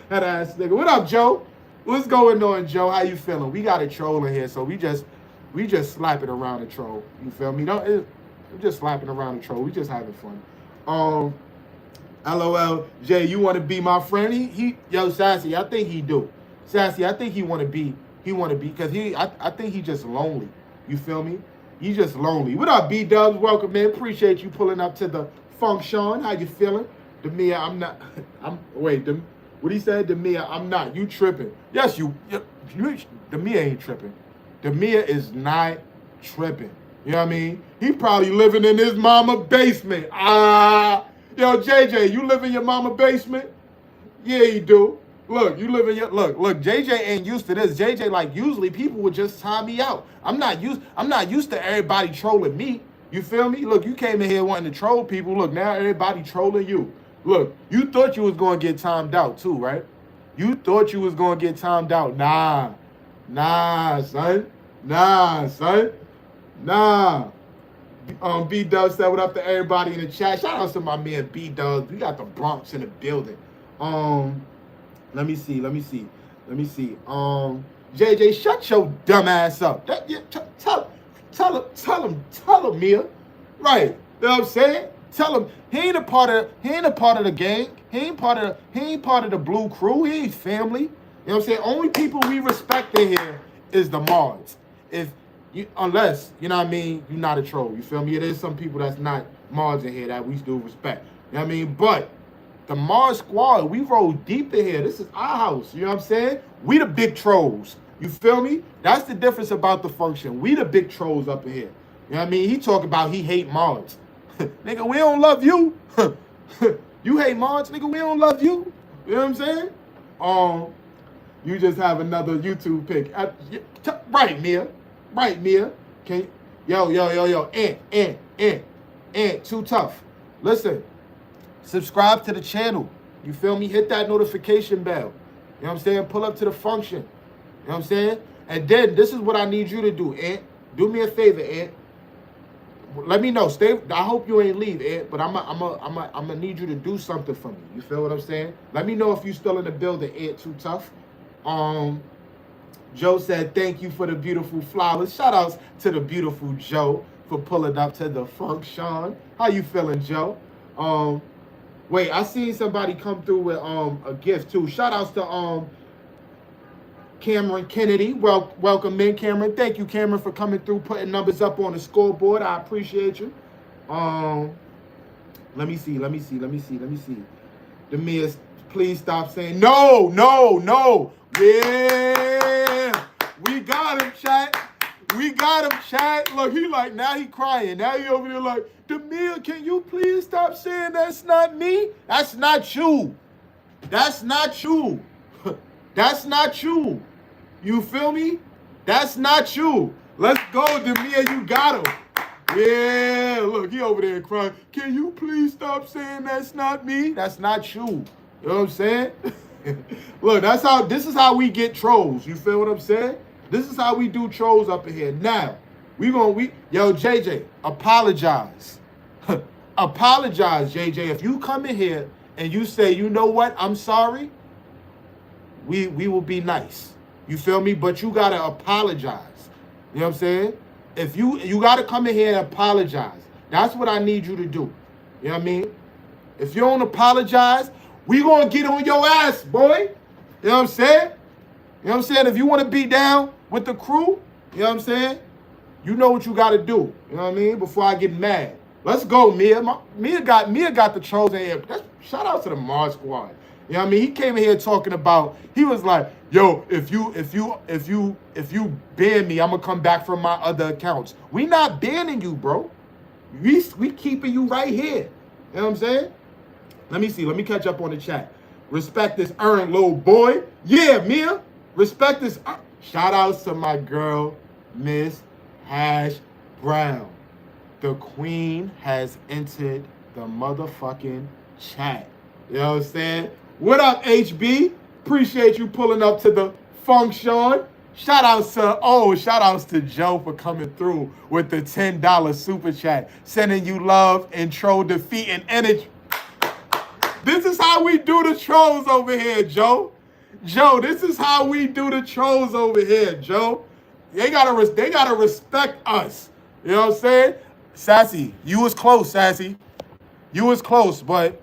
That ass nigga. What up, Joe? What's going on, Joe? How you feeling? We got a troll in here, so we just slapping around the troll. You feel me? We're just slapping around the troll. We just having fun. LOL, Jay, you want to be my friend? Yo, Sassy, I think he do. Sassy, I think he want to be, because I think he just lonely. You feel me? He's just lonely. What up, B-Dubs? Welcome, man. Appreciate you pulling up to the function. How you feeling? Demia, I'm not, what he said? Demia, I'm not. You tripping. Yes, Demia ain't tripping. Demia is not tripping. You know what I mean? He probably living in his mama basement. Yo, JJ, you live in your mama basement? Yeah, you do. Look, you live in your look. JJ ain't used to this. JJ, like, usually people would just time me out. I'm not used to everybody trolling me. You feel me? Look, you came in here wanting to troll people. Look, now everybody trolling you. Look, you thought you was gonna get timed out too, right? You thought you was gonna get timed out. Nah, son. B-Dub said what up to everybody in the chat. Shout out to my man B-Dub. We got the Bronx in the building. Let me see. JJ, shut your dumb ass up. Tell him, Mia. Right. You know what I'm saying? Tell him he ain't a part of the gang. He ain't part of the Blue Crew. He ain't family. You know what I'm saying? Only people we respect in here is the mods. Unless, you know what I mean, you're not a troll. You feel me? There's some people that's not mods in here that we still respect. You know what I mean? But the Mod Squad, we roll deep in here. This is our house. You know what I'm saying? We the big trolls. You feel me? That's the difference about the function. We the big trolls up in here. You know what I mean? He talk about he hate mods. Nigga, we don't love you. You hate mods, nigga, we don't love you. You know what I'm saying? You just have another YouTube pic. Right, Mia. Can yo, Ant, too tough. Listen, subscribe to the channel. You feel me? Hit that notification bell. You know what I'm saying? Pull up to the function. You know what I'm saying? And then this is what I need you to do, Ant. Do me a favor, Ant. Let me know. Stay. I hope you ain't leave, Ant. But I'm gonna need you to do something for me. You feel what I'm saying? Let me know if you still in the building, Ant. Too tough. Joe said, thank you for the beautiful flowers. Shout outs to the beautiful Joe for pulling up to the function. How you feeling, Joe? Wait, I seen somebody come through with a gift too. Shout outs to Cameron Kennedy. Welcome in, Cameron. Thank you, Cameron, for coming through, putting numbers up on the scoreboard. I appreciate you. Let me see. Demia, please stop saying no. Yeah, we got him, chat. Look, he like, now he crying. Now he over there like, Demia, can you please stop saying that's not me? That's not you. That's not you. You feel me? That's not you. Let's go, Demia, you got him. Yeah, look, he over there crying. Can you please stop saying that's not me? That's not you. You know what I'm saying? Look, this is how we get trolls. You feel what I'm saying? This is how we do trolls up in here. Now, yo, JJ, apologize. Apologize, JJ. If you come in here and you say, you know what, I'm sorry, we will be nice. You feel me? But you gotta apologize. You know what I'm saying? If you gotta come in here and apologize. That's what I need you to do. You know what I mean? If you don't apologize, we gonna get on your ass, boy. You know what I'm saying? You know what I'm saying? If you want to be down with the crew, you know what I'm saying? You know what you got to do. You know what I mean? Before I get mad. Let's go, Mia. Mia got the trolls in here. Shout out to the Mod Squad. You know what I mean? He came in here talking about, he was like, yo, if you ban me, I'm gonna come back from my other accounts. We not banning you, bro. We keeping you right here. You know what I'm saying? Let me see. Let me catch up on the chat. Respect this earn, little boy. Yeah, Mia. Respect this. Shout outs to my girl, Miss Hash Brown. The queen has entered the motherfucking chat. You know what I'm saying? What up, HB? Appreciate you pulling up to the function. Shout outs to Joe for coming through with the $10 super chat. Sending you love and troll defeat and energy. This is how we do the trolls over here, Joe. Joe, this is how we do the trolls over here, Joe. They gotta respect us. You know what I'm saying? Sassy, you was close, Sassy. You was close, but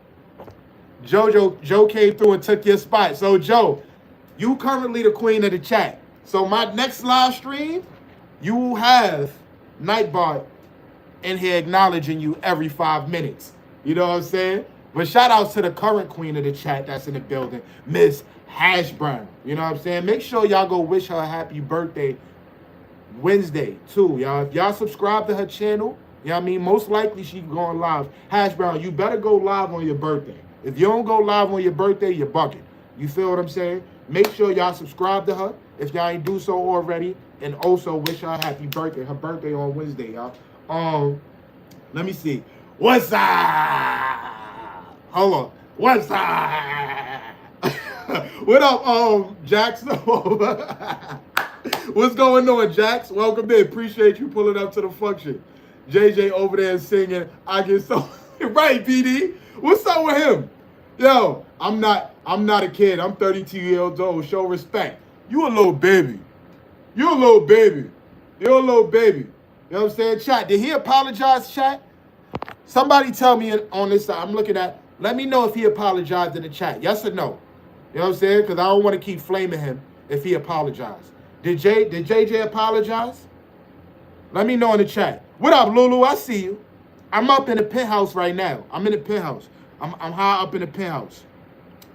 Joe came through and took your spot. So, Joe, you currently the queen of the chat. So my next live stream, you will have Nightbot in here acknowledging you every 5 minutes. You know what I'm saying? But shout outs to the current queen of the chat that's in the building, Miss Hash Brown. You know what I'm saying? Make sure y'all go wish her a happy birthday Wednesday, too, y'all. If y'all subscribe to her channel, you know what I mean? Most likely she going live. Hash Brown, you better go live on your birthday. If you don't go live on your birthday, you're bugging. You feel what I'm saying? Make sure y'all subscribe to her if y'all ain't do so already. And also wish her a happy birthday. Her birthday on Wednesday, y'all. Let me see. What's up? Hold on. What's up? What up, Jax? What's going on, Jax? Welcome in. Appreciate you pulling up to the function. JJ over there singing, I get so right, PD. What's up with him? Yo, I'm not a kid. I'm 32 years old. Show respect. You a little baby. You a little baby. You're a little baby. You know what I'm saying? Chat, did he apologize, chat? Somebody tell me on this side. I'm looking at, let me know if he apologized in the chat. Yes or no? You know what I'm saying? Because I don't want to keep flaming him if he apologized. Did JJ apologize? Let me know in the chat. What up, Lulu? I see you. I'm up in the penthouse right now. I'm in the penthouse. I'm high up in the penthouse.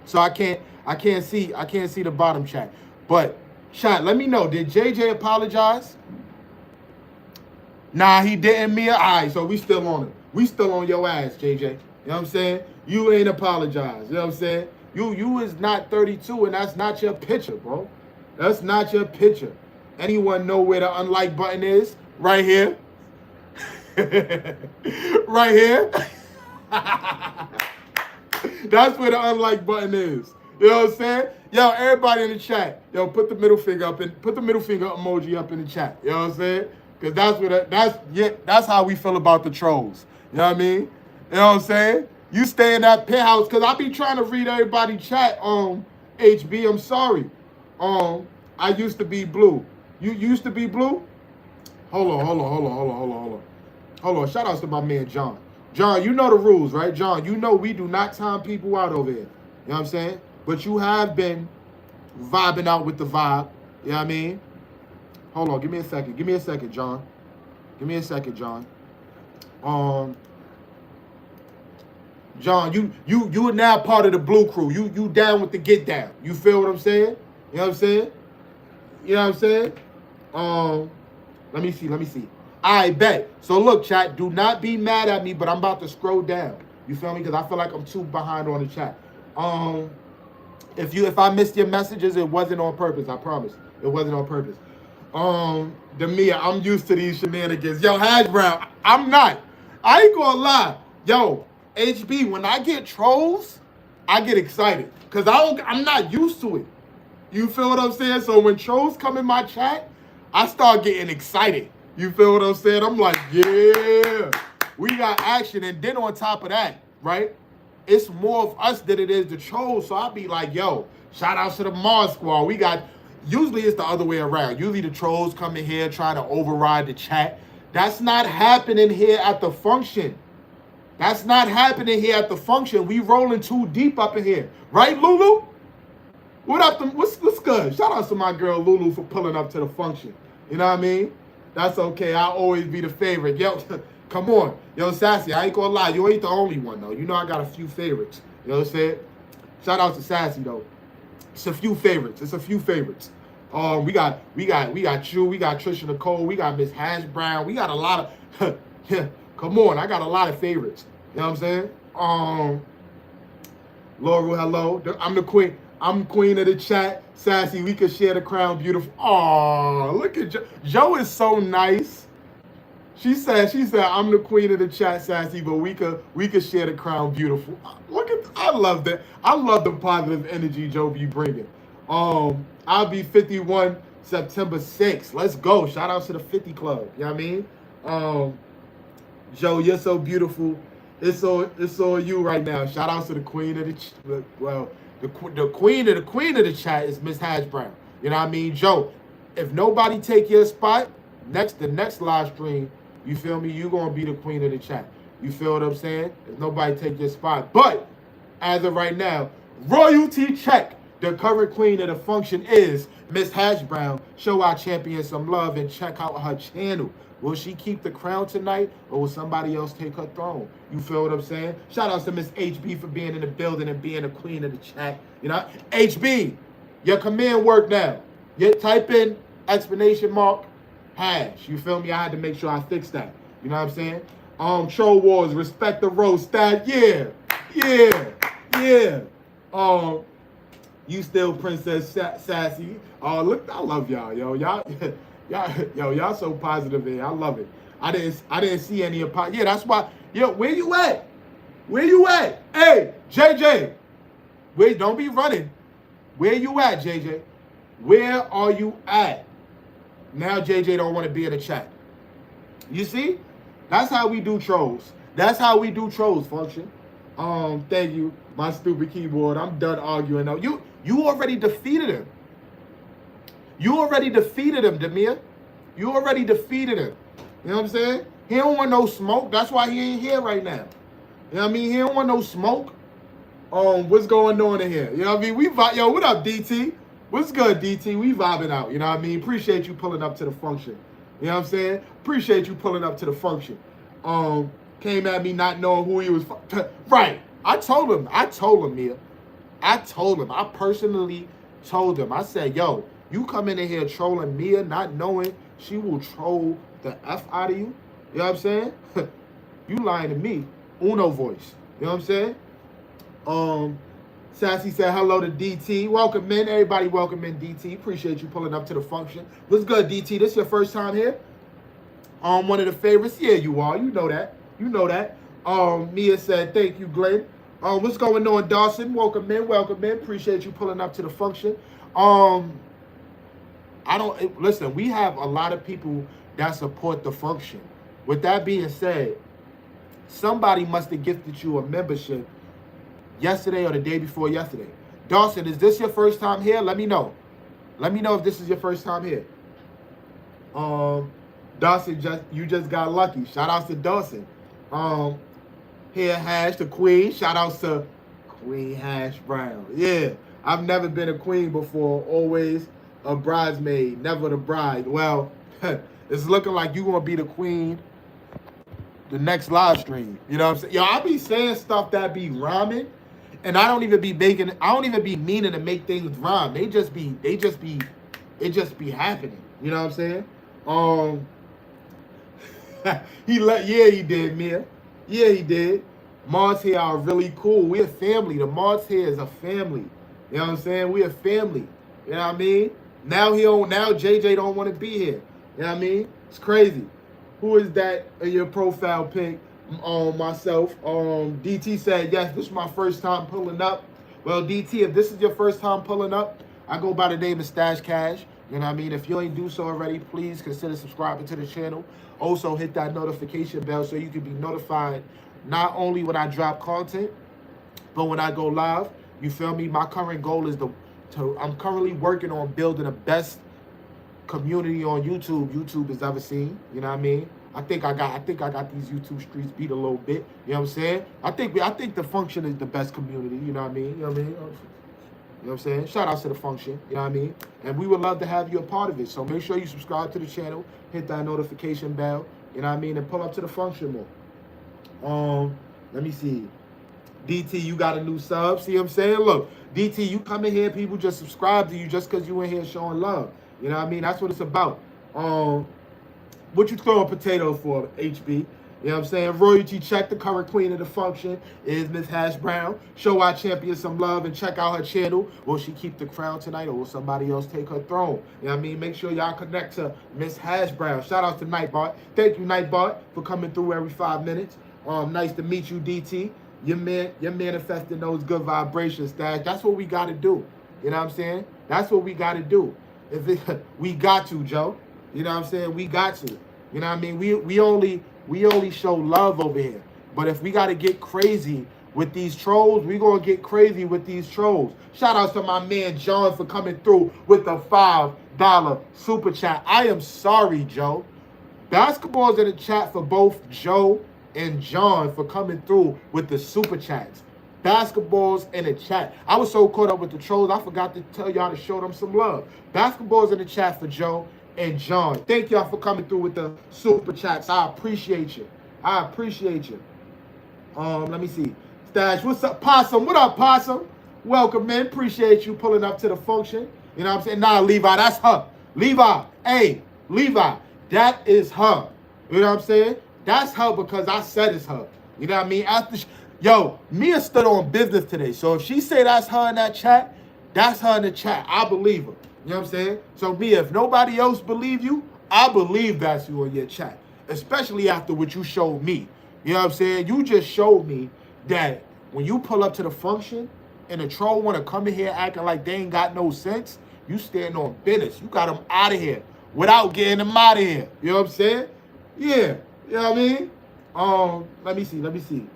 So I can't see the bottom chat. But chat, let me know. Did JJ apologize? Nah, he didn't, Mia. All right, so we still on it. We still on your ass, JJ. You know what I'm saying? You ain't apologized. You know what I'm saying? You is not 32, and that's not your picture, bro. That's not your picture. Anyone know where the unlike button is? Right here. Right here. That's where the unlike button is. You know what I'm saying? Yo, everybody in the chat, yo, put the middle finger up and put the middle finger emoji up in the chat. You know what I'm saying? Because that's how we feel about the trolls. You know what I mean? You know what I'm saying? You stay in that penthouse, because I be trying to read everybody chat on HB. I'm sorry. I used to be blue. You used to be blue? Hold on. Shout outs to my man John. John, you know the rules, right? John, you know we do not time people out over here. You know what I'm saying? But you have been vibing out with the vibe. You know what I mean? Hold on, give me a second. Give me a second, John. Give me a second, John. John, you are now part of the blue crew. You down with the get down. You feel what I'm saying? You know what I'm saying? You know what I'm saying? Let me see. I bet. So look, chat, do not be mad at me, but I'm about to scroll down. You feel me? Because I feel like I'm too behind on the chat. If I missed your messages, it wasn't on purpose. I promise. It wasn't on purpose. Demia, I'm used to these shenanigans. Yo, Hash Brown, I'm not. I ain't gonna lie. Yo, HB, when I get trolls, I get excited. Because I'm not used to it. You feel what I'm saying? So when trolls come in my chat, I start getting excited. You feel what I'm saying? I'm like, yeah, we got action. And then on top of that, right, it's more of us than it is the trolls. So I'll be like, yo, shout out to the Mars Squad. Usually it's the other way around. Usually the trolls come in here trying to override the chat. That's not happening here at the function. That's not happening here at the function. We rolling too deep up in here. Right, Lulu? What up? What's good? Shout out to my girl Lulu for pulling up to the function. You know what I mean? That's okay. I'll always be the favorite. Yo, come on. Yo, Sassy, I ain't gonna lie. You ain't the only one, though. You know I got a few favorites. You know what I'm saying? Shout out to Sassy though. It's a few favorites. We got you, we got Trisha Nicole, we got Miss Hash Brown, we got a lot of yeah, come on, I got a lot of favorites. You know what I'm saying? Laurel, hello. I'm the queen. I'm queen of the chat. Sassy, we could share the crown. Beautiful. Oh, look at Joe. Joe is so nice. She said, I'm the queen of the chat, Sassy, but we could share the crown. Beautiful. Look at, I love that. I love the positive energy Joe be bringing. I'll be 51 September 6th. Let's go. Shout out to the 50 Club. You know what I mean? Joe, you're so beautiful. It's all you right now. Shout out to the queen of the queen of the chat is Miss Hash Brown. You know what I mean, Joe? If nobody take your spot, the next live stream, you feel me? You gonna be the queen of the chat. You feel what I'm saying? If nobody take your spot, but as of right now, royalty check. The current queen of the function is Miss Hash Brown. Show our champion some love and check out her channel. Will she keep the crown tonight, or will somebody else take her throne? You feel what I'm saying? Shout out to Miss HB for being in the building and being the queen of the chat. You know, HB, your command work now. You type in explanation mark hash. You feel me? I had to make sure I fixed that. You know what I'm saying? Troll Wars, respect the roast. That yeah. You still Princess Sassy. Oh, look, I love y'all, yo. Y'all so positive, man. I love it. I didn't see any apology. Yeah, that's why. Yo, where you at? Hey, JJ. Wait, don't be running. Where you at, JJ? Where are you at? Now JJ don't want to be in the chat. You see? That's how we do trolls. Function. Thank you, my stupid keyboard. I'm done arguing now. You already defeated him. Demir. You already defeated him. You know what I'm saying? He don't want no smoke. That's why he ain't here right now. You know what I mean? He don't want no smoke. What's going on in here? You know what I mean? Yo, what up, DT? What's good, DT? We vibing out. You know what I mean? Appreciate you pulling up to the function. You know what I'm saying? Appreciate you pulling up to the function. Came at me not knowing who he was. Right. I told him, Mia. I personally told him. I said, yo, you come in here trolling Mia, not knowing she will troll the F out of you. You know what I'm saying? You lying to me. Uno voice. You know what I'm saying? Sassy said hello to DT. Welcome in. Everybody welcome in, DT. Appreciate you pulling up to the function. What's good, DT? This your first time here? One of the favorites? Yeah, you are. You know that. Mia said, thank you, Glenn. What's going on, Dawson? Welcome in. Appreciate you pulling up to the function. Listen, we have a lot of people that support the function. With that being said, somebody must have gifted you a membership yesterday or the day before yesterday. Dawson, is this your first time here? Let me know. If this is your first time here. Dawson, you just got lucky. Shout out to Dawson. Here, Hash, the queen. Shout out to Queen Hash Brown. Yeah, I've never been a queen before. Always a bridesmaid, never the bride. Well, it's looking like you're going to be the queen the next live stream. You know what I'm saying? Yo, I be saying stuff that be rhyming, and I don't even be meaning to make things rhyme. It just be happening. You know what I'm saying? He did, Mia. Yeah, he did. Mods here are really cool. We're a family. The Mods here is a family. You know what I'm saying? We're a family. You know what I mean? Now JJ don't want to be here. You know what I mean? It's crazy. Who is that in your profile pic? Myself. DT said, yes, this is my first time pulling up. Well, DT, if this is your first time pulling up, I go by the name of Stash Cash. You know what I mean? If you ain't do so already, please consider subscribing to the channel. Also, hit that notification bell so you can be notified not only when I drop content, but when I go live. You feel me? My current goal is I'm currently working on building the best community on YouTube has ever seen. You know what I mean? I think I got these YouTube streets beat a little bit. You know what I'm saying? I think the function is the best community. You know what I mean? You know what I mean? You know what I'm saying? Shout out to the function. You know what I mean? And we would love to have you a part of it. So make sure you subscribe to the channel, hit that notification bell. You know what I mean? And pull up to the function more. Let me see. DT, you got a new sub. See what I'm saying? Look, DT, you come in here, people just subscribe to you just because you in here showing love. You know what I mean? That's what it's about. What you throwing potatoes for, HB? You know what I'm saying? Royalty check, the current queen of the function is Miss Hash Brown. Show our champion some love and check out her channel. Will she keep the crown tonight or will somebody else take her throne? You know what I mean? Make sure y'all connect to Miss Hash Brown. Shout out to Nightbot. Thank you, Nightbot, for coming through every 5 minutes. Nice to meet you, DT. You're manifesting those good vibrations, Stash. That's what we got to do. You know what I'm saying? That's what we got to do. We got to, Joe. You know what I'm saying? We got to. You know what I mean? We only show love over here. But if we got to get crazy with these trolls, we going to get crazy with these trolls. Shout out to my man John for coming through with the $5 super chat. I am sorry, Joe. Basketball's in the chat for both Joe and John for coming through with the super chats. Basketball's in the chat. I was so caught up with the trolls, I forgot to tell y'all to show them some love. Basketball's in the chat for Joe and John. Thank y'all for coming through with the super chats. I appreciate you. I appreciate you. Let me see. Stash, what's up, Possum? What up, Possum? Welcome, man. Appreciate you pulling up to the function. You know what I'm saying? Nah, Levi, that's her. Levi, hey, Levi, that is her. You know what I'm saying? That's her because I said it's her. You know what I mean? Yo, Mia stood on business today. So if she say that's her in that chat, that's her in the chat. I believe her. You know what I'm saying? So Mia, if nobody else believe you, I believe that's you in your chat. Especially after what you showed me. You know what I'm saying? You just showed me that when you pull up to the function and the troll want to come in here acting like they ain't got no sense, you stand on business. You got them out of here without getting them out of here. You know what I'm saying? Yeah. You know what I mean? Let me see.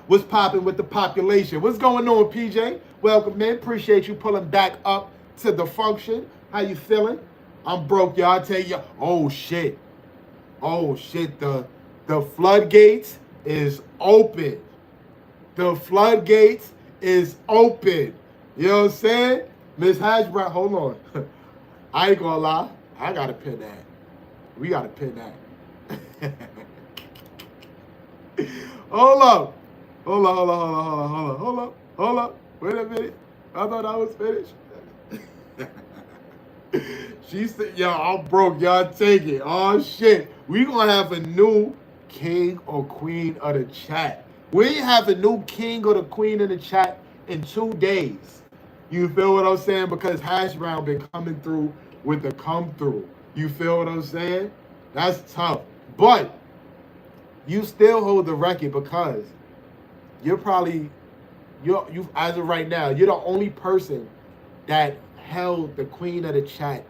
What's popping with the population? What's going on, PJ? Welcome, man. Appreciate you pulling back up to the function. How you feeling? I'm broke, y'all. I tell you. Oh shit. The floodgates is open. The floodgates is open. You know what I'm saying? Miss Hashbrown, hold on. I ain't gonna lie. I gotta pin that. We gotta pin that. Hold up. Wait a minute. I thought I was finished. She said, yo, I'm broke. Y'all take it. Oh, shit. We gonna have a new king or queen of the chat. We have a new king or the queen of the chat in 2 days. You feel what I'm saying? Because Hash Brown been coming through with the come through. You feel what I'm saying? That's tough. But you still hold the record because you're as of right now, you're the only person that held the queen of the chat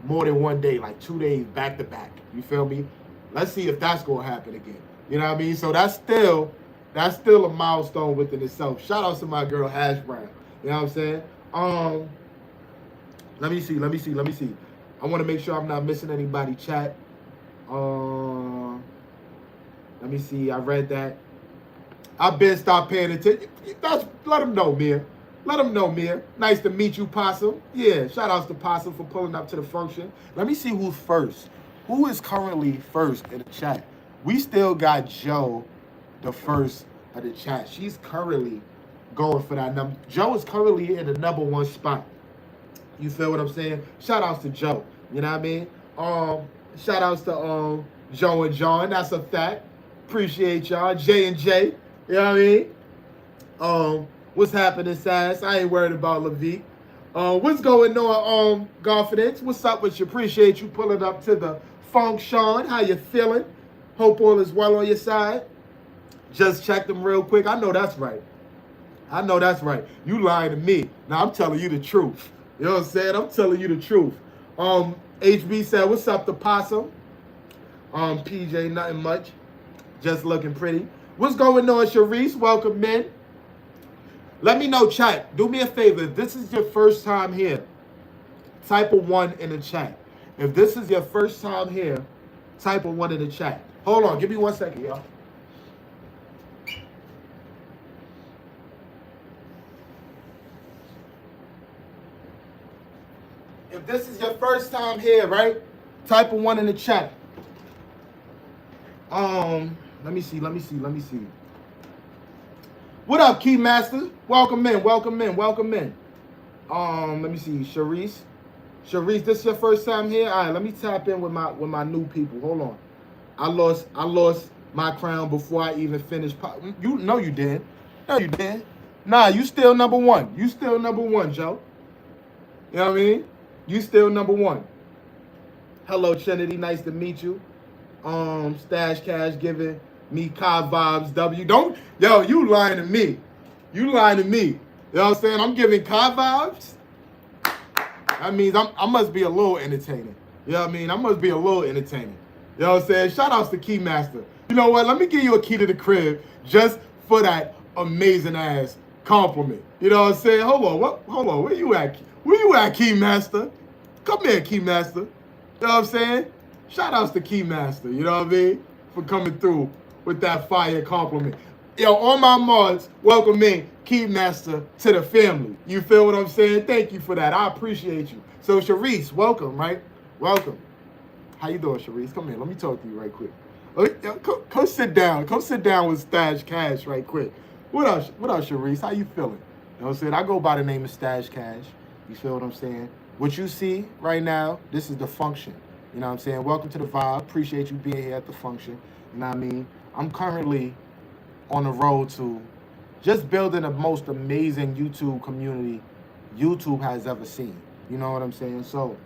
more than 1 day, like 2 days back to back. You feel me? Let's see if that's gonna happen again. You know what I mean? So that's still a milestone within itself. Shout out to my girl Hash Brown. You know what I'm saying? Let me see. I want to make sure I'm not missing anybody chat. Let me see. I read that. I've been stopped paying attention. Let them know, Mia. Let them know, Mia. Nice to meet you, Possum. Yeah, shout outs to Possum for pulling up to the function. Let me see who's first. Who is currently first in the chat? We still got Joe, the first of the chat. She's currently going for that number. Joe is currently in the #1 spot. You feel what I'm saying? Shout outs to Joe. You know what I mean? Shout outs to Joe and John. That's a fact. Appreciate y'all. J and J. You know what I mean? What's happening, Sass? I ain't worried about Levique. What's going on, Confidence? What's up with you? Appreciate you pulling up to the function. How you feeling? Hope all is well on your side. Just checked them real quick. I know that's right. You lying to me. Now I'm telling you the truth. You know what I'm saying? I'm telling you the truth. HB said, what's up, the Possum? PJ, nothing much. Just looking pretty. What's going on, Sharice? Welcome, men. Let me know, chat. Do me a favor. If this is your first time here, type a 1 in the chat. If this is your first time here, type a 1 in the chat. Hold on. Give me 1 second, y'all. If this is your first time here, right? Type a 1 in the chat. Let me see. What up, Keymaster? Welcome in, welcome in, welcome in. Let me see, Sharice. Sharice, this is your first time here? All right, let me tap in with my new people. Hold on. I lost my crown before I even finished. You know you did. No, you did. Nah, you still number one. You still number one, Joe. You know what I mean? You still number one. Hello, Trinity. Nice to meet you. Stash Cash giving me Kai vibes. Don't, yo, you lying to me. You lying to me. You know what I'm saying? I'm giving Kai vibes. That means I must be a little entertaining. You know what I mean? I must be a little entertaining. You know what I'm saying? Shout outs to Keymaster. You know what? Let me give you a key to the crib just for that amazing ass compliment. You know what I'm saying? Hold on. Hold on. Where you at? Where you at, Keymaster? Come here, Keymaster. You know what I'm saying? Shout outs to Keymaster. You know what I mean? For coming through with that fire compliment. Yo, all my mods, welcome in Keymaster to the family. You feel what I'm saying? Thank you for that. I appreciate you. So, Sharice, welcome, right? Welcome. How you doing, Sharice? Come here. Let me talk to you right quick. Come sit down. Come sit down with Stash Cash right quick. What else, Sharice? How you feeling? You know what I'm saying? I go by the name of Stash Cash. You feel what I'm saying? What you see right now, this is the function. You know what I'm saying? Welcome to the vibe. Appreciate you being here at the function. You know what I mean? I'm currently on the road to just building the most amazing YouTube community YouTube has ever seen. You know what I'm saying? So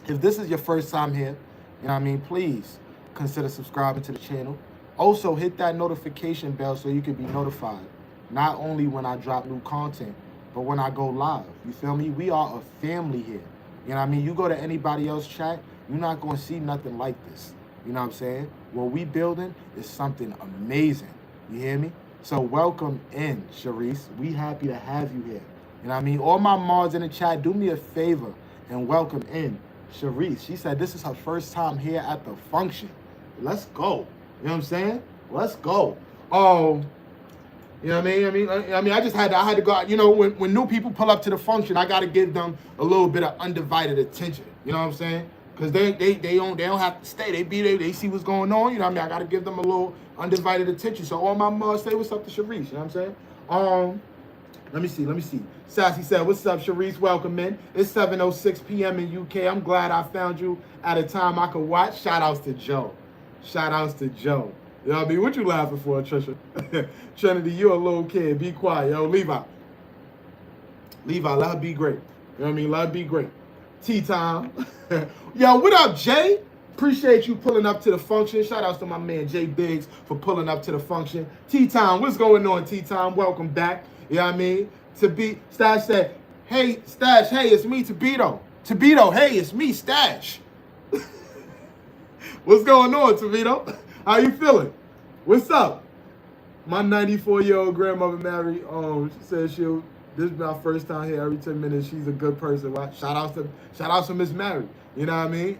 if this is your first time here, you know what I mean, please consider subscribing to the channel. Also, hit that notification bell so you can be notified, not only when I drop new content, but when I go live. You feel me? We are a family here. You know what I mean? You go to anybody else's chat, you're not going to see nothing like this. You know what I'm saying? What we building is something amazing. You hear me? So welcome in, Sharice. We happy to have you here. You know what I mean? All my mods in the chat, do me a favor and welcome in Sharice. She said this is her first time here at the function. Let's go. You know what I'm saying? Let's go. You know what I mean? I mean, I had to go. You know, when new people pull up to the function, I got to give them a little bit of undivided attention. You know what I'm saying? Because they don't have to stay. They see what's going on. You know what I mean? I got to give them a little undivided attention. So all my mods say what's up to Sharice. You know what I'm saying? Let me see. Sassy said, what's up, Sharice? Welcome in. It's 7:06 p.m. in UK. I'm glad I found you at a time I could watch. Shout outs to Joe. Shout outs to Joe. You know what I mean? What you laughing for, Trisha? Trinity, you a little kid. Be quiet. Yo, Levi, let her be great. You know what I mean? Let her be great. Tea time. Yo, what up, Jay? Appreciate you pulling up to the function. Shout outs to my man, Jay Biggs, for pulling up to the function. Tea time. What's going on, Tea time? Welcome back. You know what I mean? Stash said, hey, Stash, hey, it's me, Tabito. Tabito, hey, it's me, Stash. What's going on, Tabito? How you feeling? What's up? My 94-year-old grandmother, Mary, she said this is my first time here every 10 minutes. She's a good person. Shout out to Miss Mary. You know what I mean?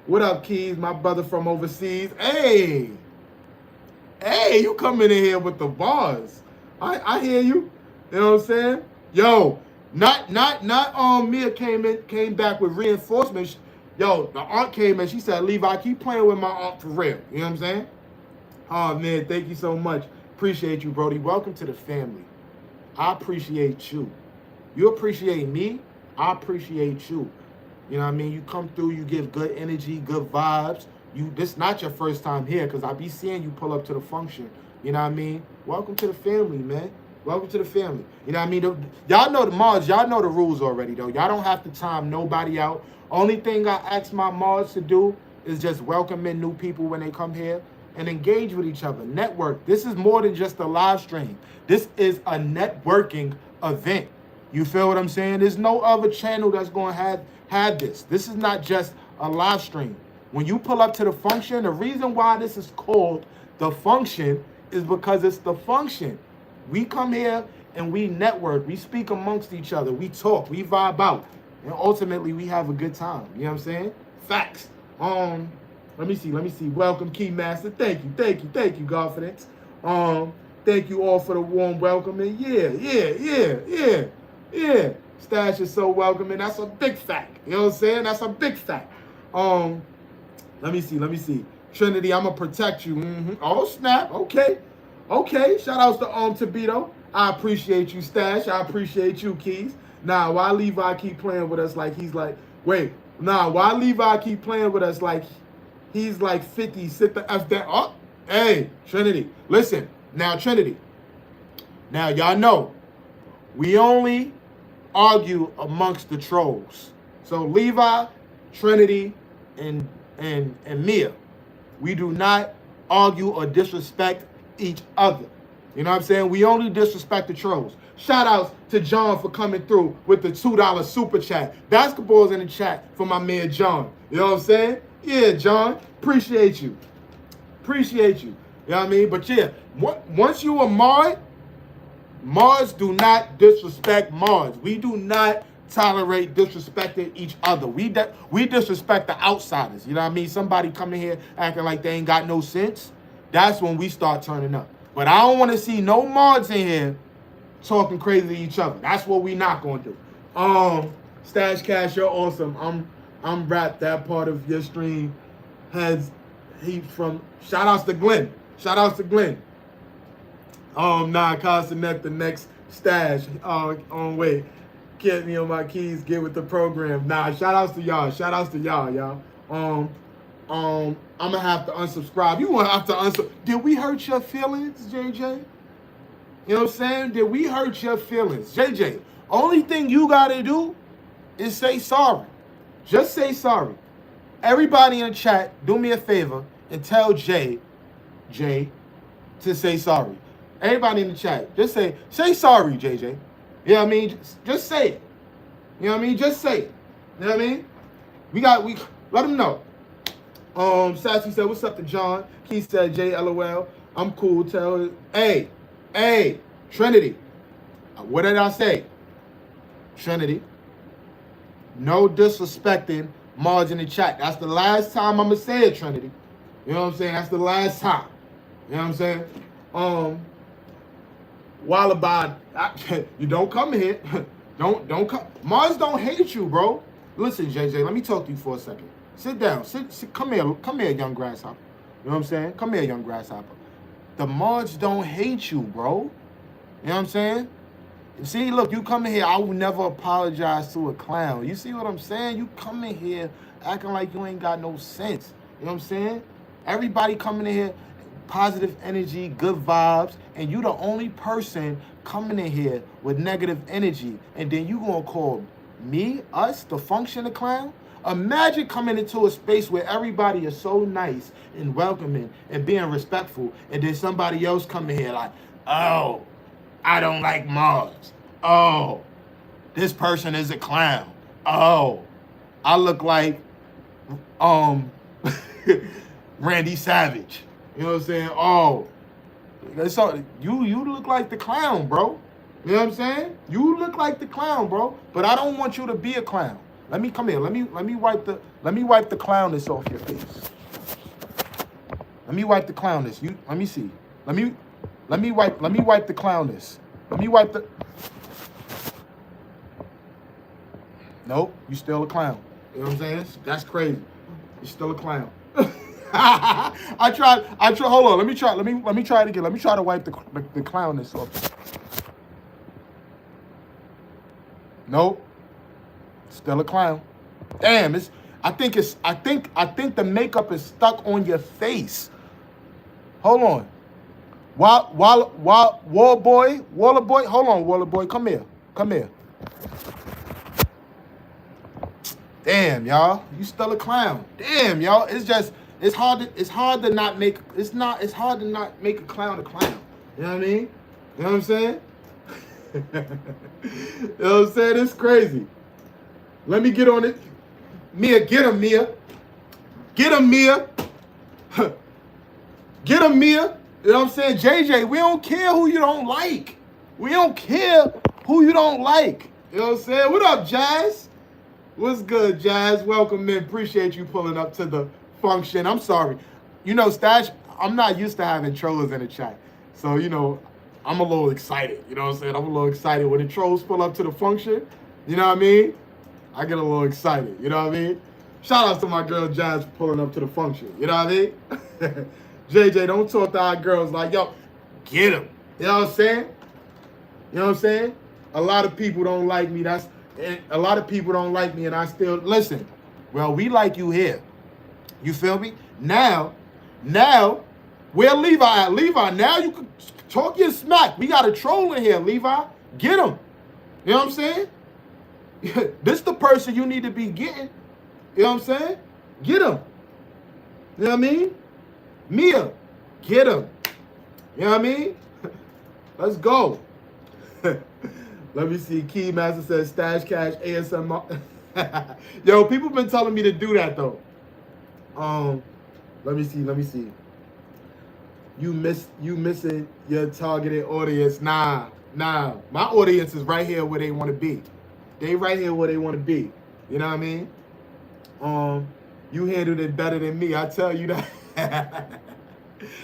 What up, Keys? My brother from overseas. Hey, you coming in here with the bars. I hear you. You know what I'm saying? Yo, not Mia came back with reinforcements. Yo, the aunt came and she said, Levi, keep playing with my aunt for real. You know what I'm saying? Oh, man, thank you so much. Appreciate you, Brody. Welcome to the family. I appreciate you. You appreciate me. I appreciate you. You know what I mean? You come through, you give good energy, good vibes. This not your first time here because I be seeing you pull up to the function. You know what I mean? Welcome to the family, man. Welcome to the family. You know what I mean? Y'all know the mods. Y'all know the rules already, though. Y'all don't have to time nobody out. Only thing I ask my mods to do is just welcome in new people when they come here and engage with each other. Network. This is more than just a live stream. This is a networking event. You feel what I'm saying? There's no other channel that's going to have this. This is not just a live stream. When you pull up to the function, the reason why this is called the function is because it's the function. We come here and we network. We speak amongst each other. We talk. We vibe out. And ultimately, we have a good time. You know what I'm saying? Facts. Let me see. Welcome, Keymaster. Thank you, Confidence. Thank you all for the warm welcome. And yeah. Stash is so welcoming. That's a big fact. You know what I'm saying? That's a big fact. Let me see. Trinity, I'm gonna protect you. Oh, snap. Okay. Okay, shout outs to Tobito. I appreciate you, Stash. I appreciate you, Keys. Nah, why Levi keep playing with us like he's like, wait, nah, why Levi keep playing with us like he's like 50? Sit the F down. Oh, hey, Trinity. Listen, now, Trinity. Now, y'all know, we only argue amongst the trolls. So Levi, Trinity, and Mia, we do not argue or disrespect each other. You know what I'm saying? We only disrespect the trolls. Shout outs to John for coming through with the $2 super chat. Basketball's in the chat for my man John. You know what I'm saying? Yeah, John, appreciate you. Appreciate you. You know what I mean? But yeah, once you are Mars do not disrespect Mars. We do not tolerate disrespecting each other. We disrespect the outsiders. You know what I mean? Somebody coming here acting like they ain't got no sense. That's when we start turning up. But I don't want to see no Mars in here talking crazy to each other. That's what we not gonna do. Stash Cash, you're awesome. I'm wrapped. That part of your stream has heaps from. Shout outs to Glenn. Shout outs to Glenn. Nah, Connect the next Stash. Wait. Get me on my keys, get with the program. Nah, shout outs to y'all. Shout outs to y'all. I'm gonna have to unsubscribe. You wanna have to unsubscribe. Did we hurt your feelings, JJ? You know what I'm saying? Did we hurt your feelings? JJ, only thing you gotta do is say sorry. Just say sorry. Everybody in the chat, do me a favor and tell Jay to say sorry. Everybody in the chat, just say sorry, JJ. You know what I mean? Just say it. You know what I mean? Just say it. You know what I mean? We let them know. Sassy said, what's up to John? Keith said, Jay, LOL. I'm cool. Tell hey, Trinity. What did I say? Trinity. No disrespecting Marge in the chat. That's the last time I'm gonna say it, Trinity. You know what I'm saying? That's the last time. You know what I'm saying? Wallaby, you don't come here. Don't come. Mars don't hate you, bro. Listen, JJ, let me talk to you for a second. Sit down. Sit. Come here, young grasshopper. You know what I'm saying? Come here, young grasshopper. The Mars don't hate you, bro. You know what I'm saying? See, look, you come in here, I will never apologize to a clown. You see what I'm saying? You come in here acting like you ain't got no sense. You know what I'm saying? Everybody coming in here, positive energy, good vibes, and you the only person coming in here with negative energy, and then you gonna call me, us, the function of clown? Imagine coming into a space where everybody is so nice and welcoming and being respectful, and then somebody else come in here like, oh, I don't like Mars. Oh, this person is a clown. Oh, I look like Randy Savage. You know what I'm saying? Oh, so you look like the clown, bro. You know what I'm saying? You look like the clown, bro. But I don't want you to be a clown. Let me come here. Let me wipe the clownness off your face. Let me wipe the clownness. Let me see. Let me wipe the clownness. Let me wipe the. Nope, you still a clown. You know what I'm saying? That's crazy. You're still a clown. I tried. Hold on. Let me try it again. Let me try to wipe the clownness off. Nope. Still a clown. Damn, I think the makeup is stuck on your face. Hold on. Waller boy, hold on, Waller boy, come here. Damn, y'all, you still a clown. Damn, y'all, it's hard to not make a clown a clown. You know what I mean? You know what I'm saying? You know what I'm saying? It's crazy. Let me get on it. Mia, get him, Mia. Get him, Mia. Get him, Mia. You know what I'm saying? JJ, we don't care who you don't like. We don't care who you don't like. You know what I'm saying? What up, Jazz? What's good, Jazz? Welcome in. Appreciate you pulling up to the function. I'm sorry. You know, Stash, I'm not used to having trollers in the chat. So, you know, I'm a little excited. You know what I'm saying? I'm a little excited when the trolls pull up to the function. You know what I mean? I get a little excited. You know what I mean? Shout out to my girl Jazz for pulling up to the function. You know what I mean? JJ, don't talk to our girls like, yo, get him. You know what I'm saying? You know what I'm saying? A lot of people don't like me. A lot of people don't like me, and I still listen. Well, we like you here. You feel me? Now, where Levi at? Levi, now you can talk your smack. We got a troll in here, Levi. Get him. You know what I'm saying? This the person you need to be getting. You know what I'm saying? Get him. You know what I mean? Mia, get him. You know what I mean? Let's go. Let me see. Keymaster says Stash Cash ASMR. Yo, people been telling me to do that though. Let me see. You missing your targeted audience. Nah. My audience is right here where they want to be. They right here where they want to be. You know what I mean? You handled it better than me. I tell you that.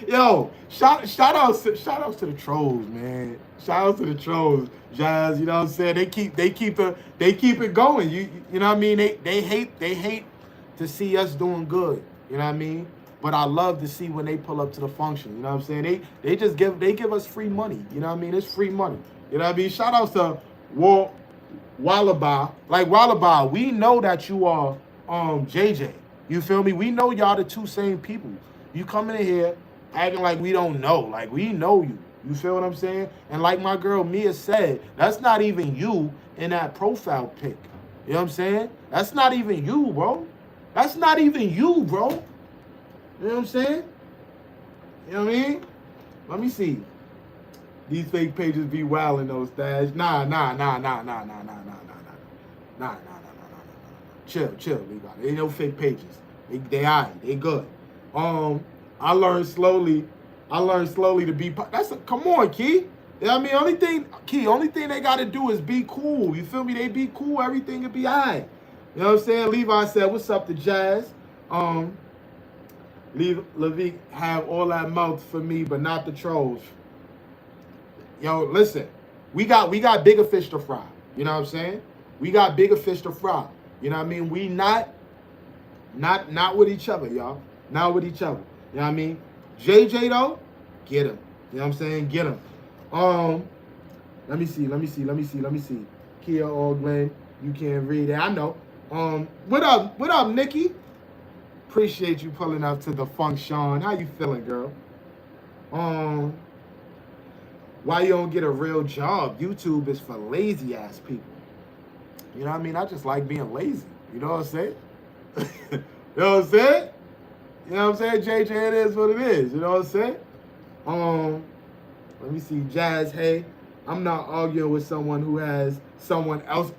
Yo, shout outs to the trolls, man. Shout out to the trolls, Jazz. You know what I'm saying? They keep it going. You know what I mean? They hate to see us doing good. You know what I mean? But I love to see when they pull up to the function. You know what I'm saying? They give us free money. You know what I mean? It's free money. You know what I mean? Shout outs to Wallaby. Like Wallaby, we know that you are JJ. You feel me? We know y'all the two same people. You coming in here acting like we don't know. Like we know you. You feel what I'm saying? And like my girl Mia said, that's not even you in that profile pic. You know what I'm saying? That's not even you, bro. That's not even you, bro. You know what I'm saying? You know what I mean? Let me see. These fake pages be wildin' those Stash. Nah. Chill, Levi. There ain't no fake pages. They alright. They good. I learned slowly to be. Come on, Key. You know what I mean? Only thing they gotta do is be cool. You feel me? They be cool. Everything will be alright. You know what I'm saying? Levi said, "What's up to Jazz?" Levique have all that mouth for me, but not the trolls. Yo, listen, we got bigger fish to fry. You know what I'm saying? We got bigger fish to fry. You know what I mean? We not with each other, y'all. Not with each other. You know what I mean? JJ though, get him. You know what I'm saying? Get him. Let me see. Kia or Glenn, you can't read it. I know. What up, Nikki? Appreciate you pulling up to the function. How you feeling, girl? Why you don't get a real job? YouTube is for lazy ass people. You know what I mean? I just like being lazy. You know what I'm saying? You know what I'm saying? You know what I'm saying? JJ, it is what it is. You know what I'm saying? Let me see. Jazz, hey, I'm not arguing with someone who has someone else.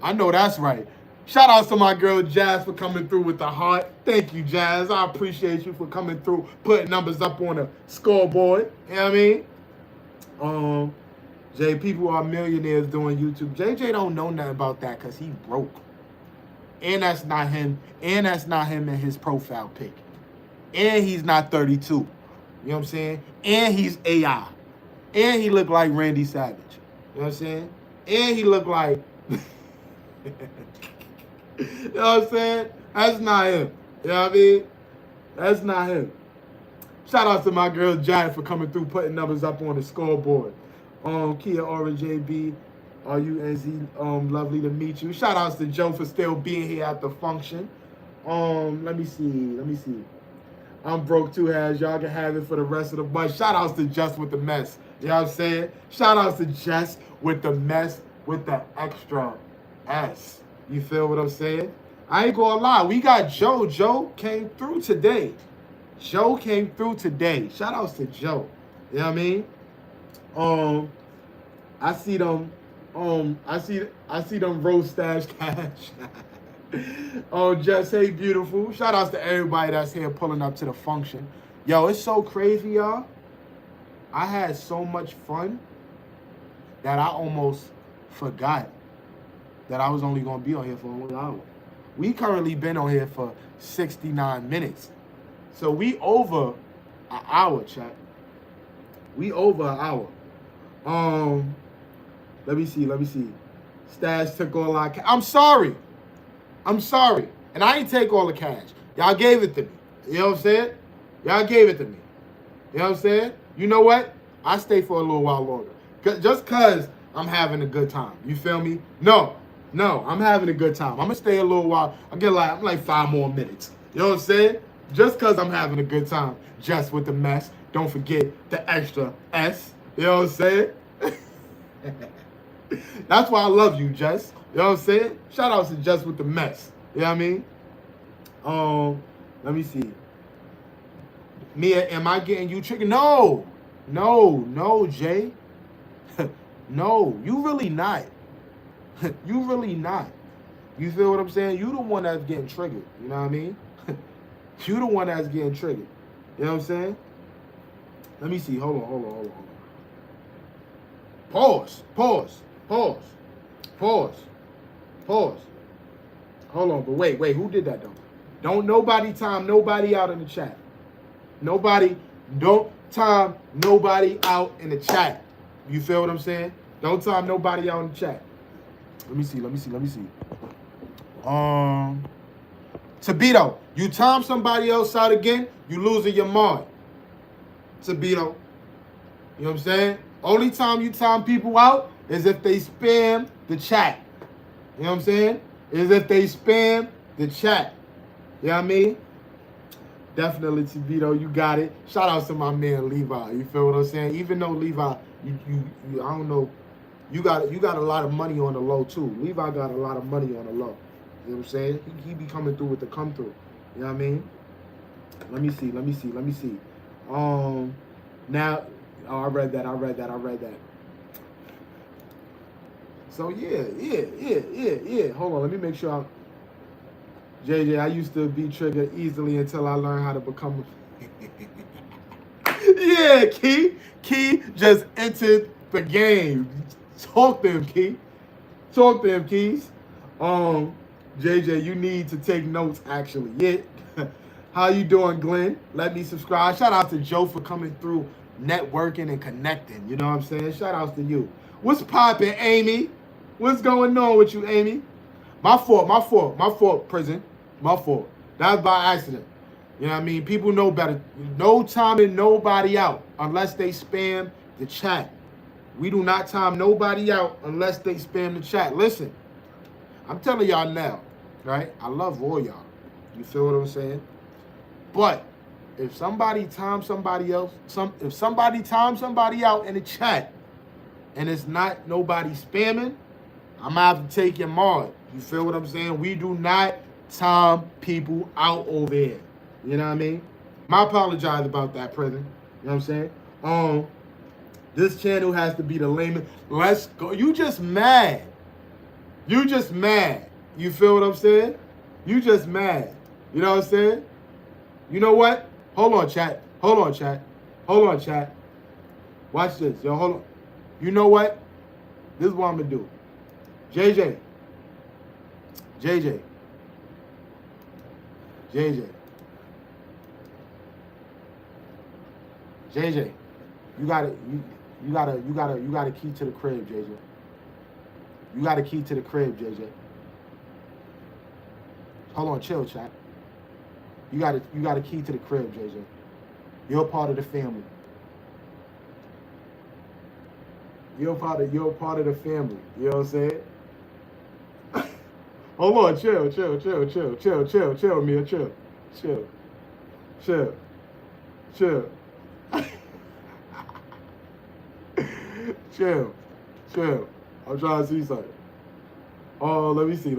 I know that's right. Shout out to my girl Jazz for coming through with the heart. Thank you, Jazz. I appreciate you for coming through, putting numbers up on the scoreboard. You know what I mean? Jay, people are millionaires doing YouTube. JJ don't know nothing about that because he broke. And that's not him. And that's not him in his profile pic. And he's not 32. You know what I'm saying? And he's AI. And he look like Randy Savage. You know what I'm saying? And he look like... You know what I'm saying? That's not him. You know what I mean? That's not him. Shout out to my girl Giant for coming through, putting numbers up on the scoreboard. Kia Orange JB, RUNZ, lovely to meet you. Shout outs to Joe for still being here at the function. Let me see. I'm broke too, Has. Y'all can have it for the rest of the month. Shout outs to Just with the Mess. You know what I'm saying? Shout outs to Just with the Mess with the extra S. You feel what I'm saying? I ain't gonna lie. We got Joe. Joe came through today. Shout outs to Joe. You know what I mean? I see them. I see them roast Stash Cash. Just hey beautiful. Shout outs to everybody that's here pulling up to the function. Yo, it's so crazy, y'all. I had so much fun that I almost forgot that I was only gonna be on here for 1 hour. We currently been on here for 69 minutes. So we over an hour, chat. We over an hour. Let me see. Stash took all our cash. I'm sorry. And I ain't take all the cash. Y'all gave it to me. You know what I'm saying? Y'all gave it to me. You know what I'm saying? you know what? I stay for a little while longer. Just because I'm having a good time. You feel me? No, I'm having a good time. I'm going to stay a little while. I'm like 5 more minutes. You know what I'm saying? Just because I'm having a good time. Just with the mess. Don't forget the extra S. You know what I'm saying? That's why I love you, Jess. You know what I'm saying? Shout out to Jess with the mess. You know what I mean? Let me see. Mia, am I getting you triggered? No, Jay. No, you really not. You really not. You feel what I'm saying? You the one that's getting triggered. You know what I mean? You the one that's getting triggered. You know what I'm saying? Let me see. Hold on. Pause. Hold on, but wait. Who did that though? Don't nobody time nobody out in the chat. Don't time nobody out in the chat. You feel what I'm saying? Don't time nobody out in the chat. Let me see. Tabito, you time somebody else out again, you losing your mind. Tabito. You know what I'm saying? Only time you time people out is if they spam the chat. You know what I'm saying? Is if they spam the chat. You know what I mean? Definitely, Tabito, you got it. Shout out to my man Levi. You feel what I'm saying? Even though Levi, you I don't know, you got a lot of money on the low too. Levi got a lot of money on the low. You know what I'm saying? He be coming through with the come through. You know what I mean? Let me see. Now, I read that. So yeah. Hold on, let me make sure JJ, I used to be triggered easily until I learned how to become yeah, Key just entered the game. Talk to him, Keys. JJ, you need to take notes, actually. Yeah. How you doing, Glenn? Let me subscribe. Shout out to Joe for coming through, networking and connecting. You know what I'm saying? Shout outs to you. What's poppin', Amy? What's going on with you, Amy? My fault, prison. My fault. That was by accident. You know what I mean? People know better. No timing nobody out unless they spam the chat. We do not time nobody out unless they spam the chat. Listen, I'm telling y'all now, right? I love all y'all. You feel what I'm saying? But if somebody times somebody else, if somebody times somebody out in the chat and it's not nobody spamming, I'm gonna have to take your mod. You feel what I'm saying? We do not time people out over here. You know what I mean? I apologize about that, prison. You know what I'm saying? This channel has to be the layman. Let's go. You just mad. You feel what I'm saying? You just mad. You know what I'm saying? You know what? Hold on, chat. Watch this. Yo, hold on. You know what? This is what I'm going to do. JJ, you got a key to the crib, JJ. You got a key to the crib, JJ. Hold on, chill, chat. You got a key to the crib, JJ. You're a part of the family. You're part of the family. You know what I'm saying? Hold on, chill, Mia, chill. Chill. I'm trying to see something. Oh, let me see.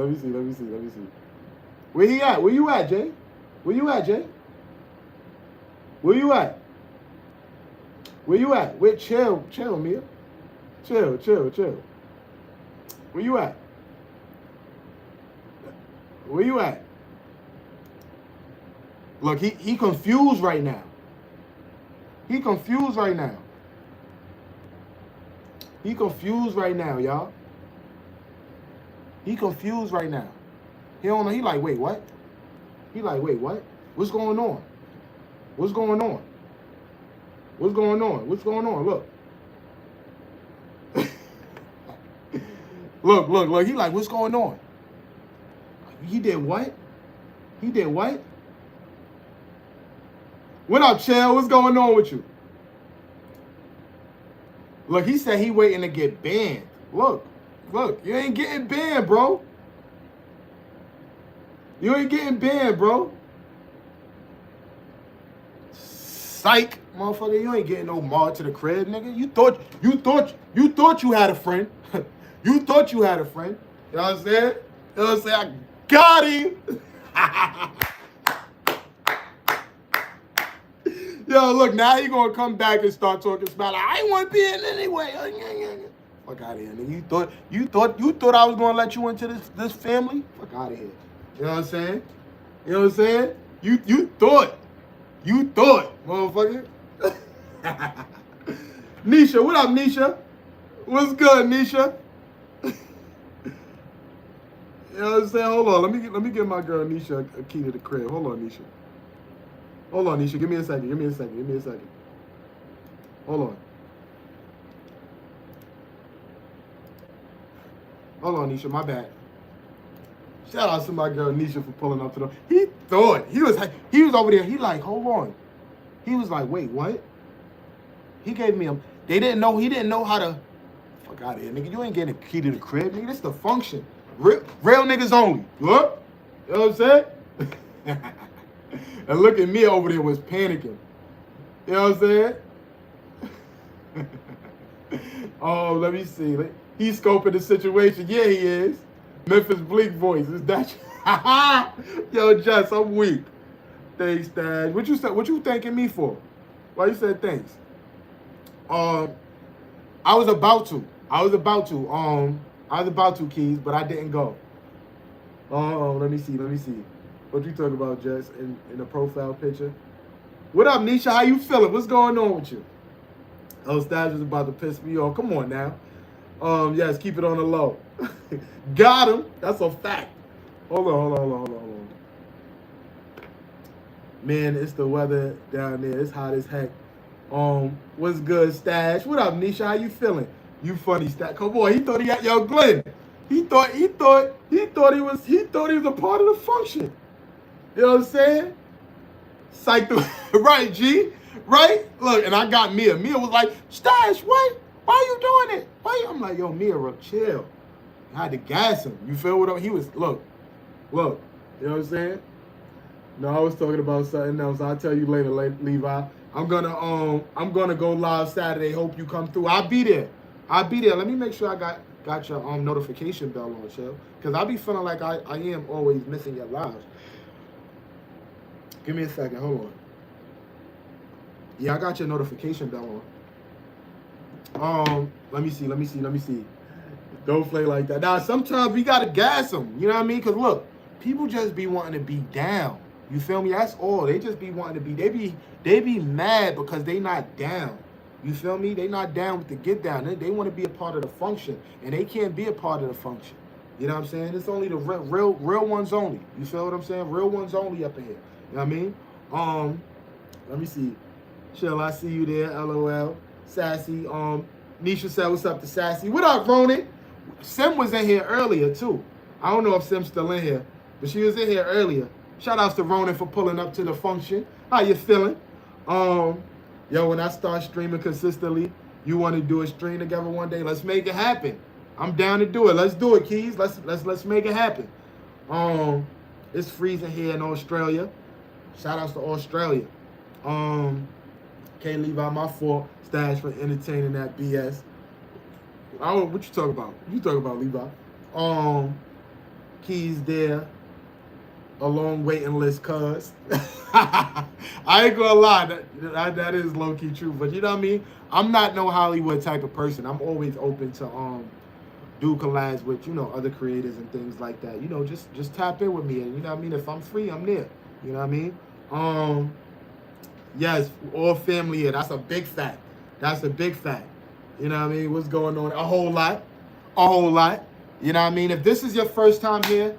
Where he at? Where you at, Jay? Where you at? Wait, chill, Mia. Chill. Where you at? Look, he confused right now. He confused right now, y'all. He confused right now. He don't know. He like, wait, what? What's going on? Look. Look. He like, what's going on? He did what? What up, Chell? What's going on with you? Look, he said he waiting to get banned. Look, you ain't getting banned, bro. You ain't getting banned, bro. Psych, motherfucker. You ain't getting no mod to the crib, nigga. You thought you had a friend. You thought you had a friend. You know what I'm saying? You know what I'm saying? I got him. Yo, look, now he gonna come back and start talking smack. Like, I ain't want to be in anyway. Fuck out of here, nigga. You thought I was gonna let you into this family? Fuck out of here. You know what I'm saying? You know what I'm saying? You thought, motherfucker. Nisha, what up, Nisha? What's good, Nisha? You know what I'm saying? Hold on, let me give my girl Nisha a key to the crib. Hold on, Nisha. Hold on, Nisha. Give me a second. Hold on, Nisha. My bad. Shout out to my girl Nisha for pulling up to the. He was over there. He like, hold on. He was like, wait, what? He gave me a. He didn't know how to. Fuck out of here, nigga. You ain't getting a key to the crib, nigga. This the function. Real niggas only. Look. You know what I'm saying? And look at me over there was panicking. You know what I'm saying? Oh, let me see. He's scoping the situation. Yeah, he is. Memphis Bleak voice. Is that Yo, Jess, I'm weak. Thanks, Dad. What you thanking me for? Why you said thanks? I was about to, Keys, but I didn't go. Let me see. What you talking about, Jess, in the profile picture? What up, Nisha? How you feeling? What's going on with you? Oh, Staj was about to piss me off. Come on now. Yes, keep it on the low. Got him. That's a fact. Hold on. Man, it's the weather down there. It's hot as heck. What's good, Stash? What up, Nisha? How you feeling? You funny, Stash. Come on, he thought he had yo Glenn. He thought he was a part of the function. You know what I'm saying? Psych right, G. Right? Look, and I got Mia. Mia was like, Stash, what? Why you doing it? I'm like, yo, Mia, chill. I had to gas him. You feel what he was? Look. You know what I'm saying? No, I was talking about something else. I'll tell you later, Levi. I'm gonna go live Saturday. Hope you come through. I'll be there. Let me make sure I got your notification bell on, chill. Cause I be feeling like I am always missing your lives. Give me a second. Hold on. Yeah, I got your notification bell on. Let me see. Don't play like that. Now, sometimes we gotta gas them. You know what I mean? Cause look, people just be wanting to be down. You feel me? That's all. They just be wanting to be. They be mad because they not down. You feel me? They not down with the get down. They want to be a part of the function, and they can't be a part of the function. You know what I'm saying? It's only the real ones only. You feel what I'm saying? Real ones only up in here. You know what I mean? Let me see. Chill, I see you there. LOL. Sassy. Nisha said, what's up to Sassy? What up, Ronan? Sim was in here earlier, too. I don't know if Sim's still in here, but she was in here earlier. Shout outs to Ronan for pulling up to the function. How you feeling? Yo, when I start streaming consistently, you want to do a stream together one day? Let's make it happen. I'm down to do it. Let's do it, Keys. Let's make it happen. It's freezing here in Australia. Shout outs to Australia. Can't leave out my fault. Stash for entertaining that BS. I don't know what you talking about. You talking about, Levi? Keys there. A long waiting list, cuz. I ain't gonna lie, that is low-key true. But you know what I mean? I'm not no Hollywood type of person. I'm always open to do collabs with, you know, other creators and things like that. You know, just tap in with me. And you know what I mean? If I'm free, I'm there. You know what I mean? Yes, all family here. That's a big fact. You know what I mean? What's going on? A whole lot. You know what I mean? If this is your first time here,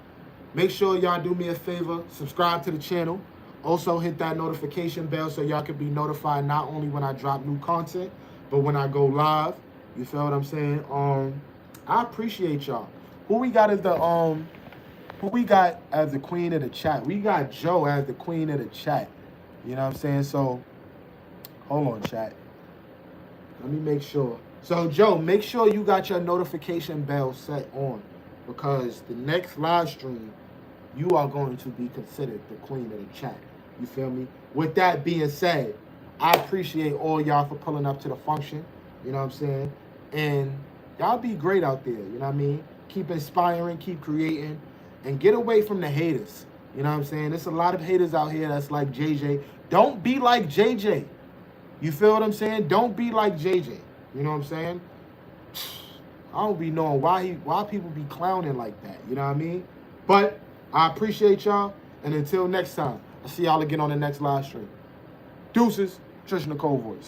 make sure y'all do me a favor. Subscribe to the channel. Also hit that notification bell so y'all can be notified not only when I drop new content, but when I go live. You feel what I'm saying? I appreciate y'all. Who we got as the queen of the chat? We got Joe as the queen of the chat. You know what I'm saying? So hold on, chat. Let me make sure. So, Joe, make sure you got your notification bell set on, because the next live stream, you are going to be considered the queen of the chat. You feel me? With that being said, I appreciate all y'all for pulling up to the function. You know what I'm saying? And y'all be great out there. You know what I mean? Keep inspiring, keep creating, and get away from the haters. You know what I'm saying? There's a lot of haters out here that's like JJ. Don't be like JJ. You feel what I'm saying? Don't be like JJ. You know what I'm saying? I don't be knowing why people be clowning like that. You know what I mean? But I appreciate y'all. And until next time, I'll see y'all again on the next live stream. Deuces, Trish Nicole voice.